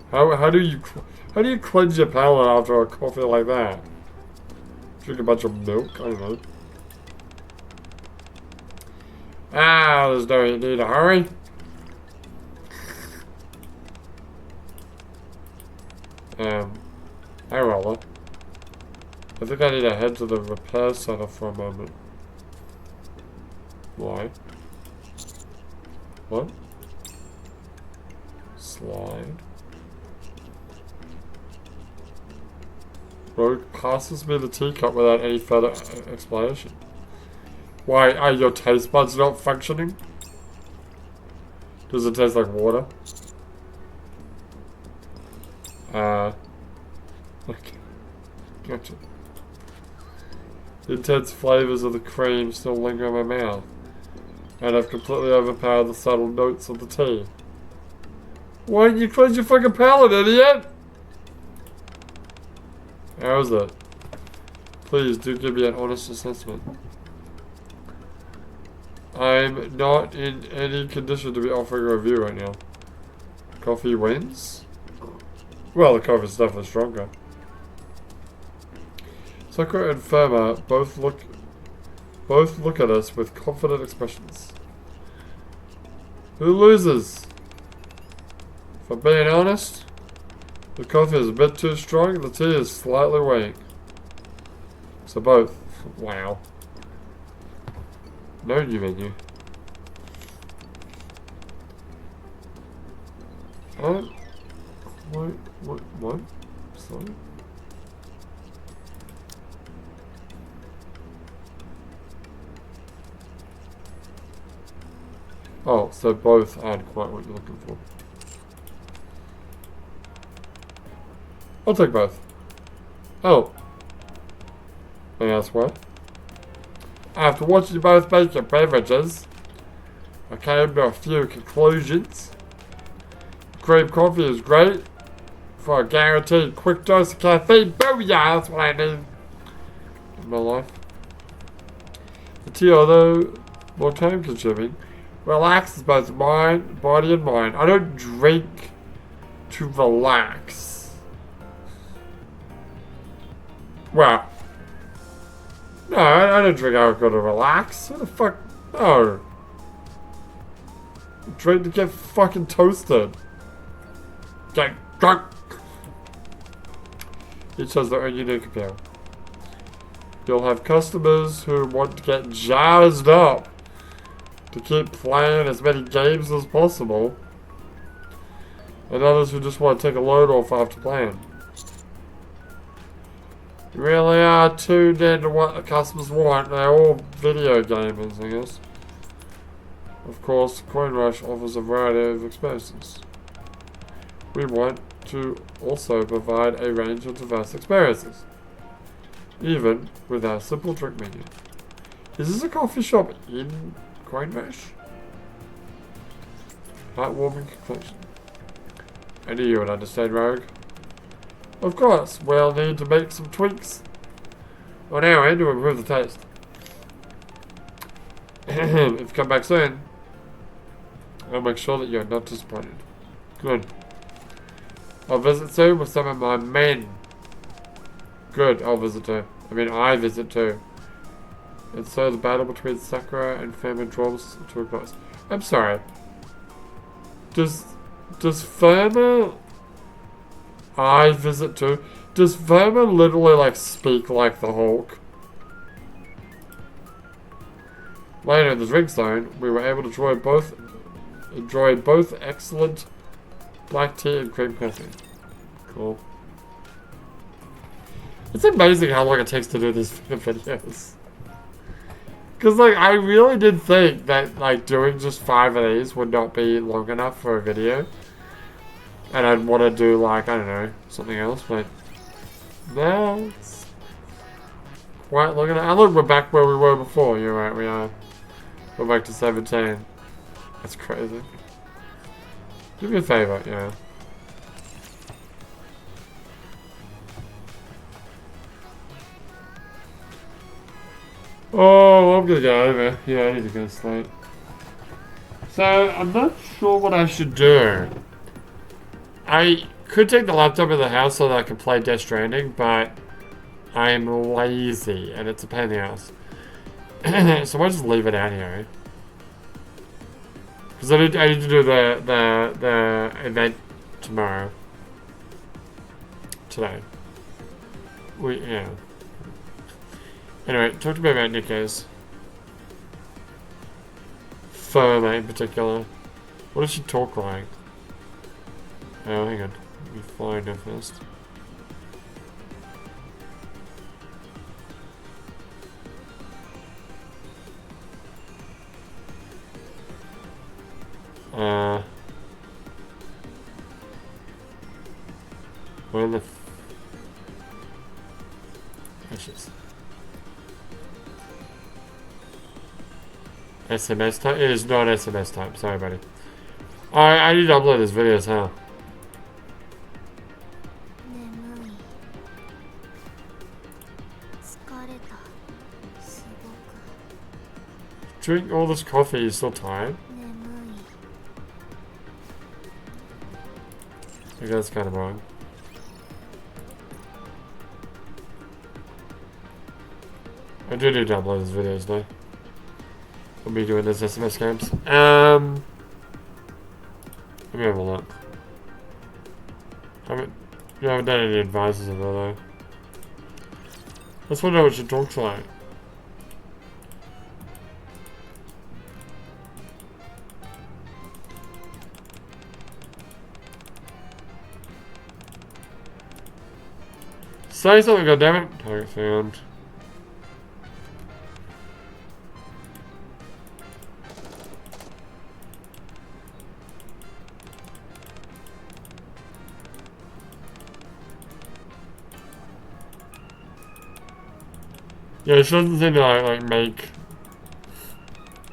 How do you cleanse your palate after a coffee like that? Drink a bunch of milk? I don't know. There's no need to hurry. Hey Roller. I think I need to head to the repair center for a moment. Why? What? Slide. Rogue passes me the teacup without any further explanation. Why are your taste buds not functioning? Does it taste like water? Okay. Gotcha. The intense flavors of the cream still linger in my mouth, and have completely overpowered the subtle notes of the tea. Why didn't you cleanse your fucking palate, idiot? How is it? Please do give me an honest assessment. I'm not in any condition to be offering a review right now. Coffee wins? Well, the coffee's definitely stronger. Sakura and Firma both look at us with confident expressions. Who loses? If I'm being honest, the coffee is a bit too strong and the tea is slightly weak. So both. Wow. No new menu. What? Sorry? Oh, so both aren't quite what you're looking for. I'll take both. Oh. May I ask why? After watching you both make your beverages, I came to a few conclusions. Cream coffee is great for a guaranteed quick dose of caffeine. Booyah! That's what I need in my life. The tea, although more time consuming, relaxes both mind, body and mind. I don't drink to relax. Well, no, I don't drink alcohol to relax. What the fuck? No. I drink to get fucking toasted. Get drunk. Each has their own unique appeal. You'll have customers who want to get jazzed up to keep playing as many games as possible, and others who just want to take a load off after playing. You really are tuned in to what the customers want. They're all video gamers, I guess. Of course, Coin Rush offers a variety of experiences. We want to also provide a range of diverse experiences, even with our simple drink menu. Is this a coffee shop in Coin Rush? Heartwarming conclusion. I knew you would understand, Rogue. Of course, we'll need to make some tweaks on our end to improve the taste. If you come back soon, I'll make sure that you're not disappointed. Good. I'll visit soon with some of my men. Good, I'll visit too. I visit too. And so the battle between Sakura and Firma draws to a close. I'm sorry. Does Firma... I visit too. Does Firma literally speak like the Hulk? Later in the drink zone, we were able to enjoy both excellent black tea and cream coffee. Cool. It's amazing how long it takes to do these videos. Because, I really did think that, doing just 5 of these would not be long enough for a video. And I'd want to do, I don't know, something else, but... No, it's quite long enough. And look, we're back where we were before. You're right, we are. We're back to 17. That's crazy. Do me a favor, yeah. Oh, I'm gonna go over. Yeah, I need to go to sleep. So, I'm not sure what I should do. I could take the laptop in the house so that I can play Death Stranding, but I'm lazy and it's a pain in the ass. So I might just leave it out here. Because I need to do the event tomorrow. Today. Yeah. Anyway, talk to me about Nikke's. Firma in particular. What does she talk like? Oh, hang on. Let me find her first. Where the fishes? SMS type? It is not SMS type. Sorry, buddy. I need to upload this video as hell. Drink all this coffee, you're still tired? I think that's kind of wrong. I do need to upload these videos though. I'll be doing those SMS games. Let me have a look. You haven't done any advices of her though. Let's wonder what she talks like. Say something, goddammit. Target found. Yeah, she doesn't seem to like make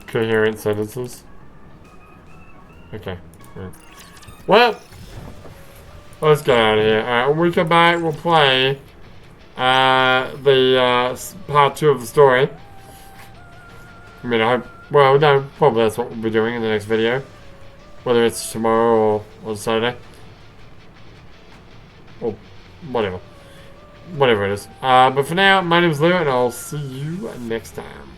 coherent sentences. Okay. Right. Well, let's get out of here. Alright, when we come back, we'll play the part 2 of the story. I mean, well, no, probably that's what we'll be doing in the next video. Whether it's tomorrow or on Saturday. Or whatever. Whatever it is. But for now, my name is Leo, and I'll see you next time.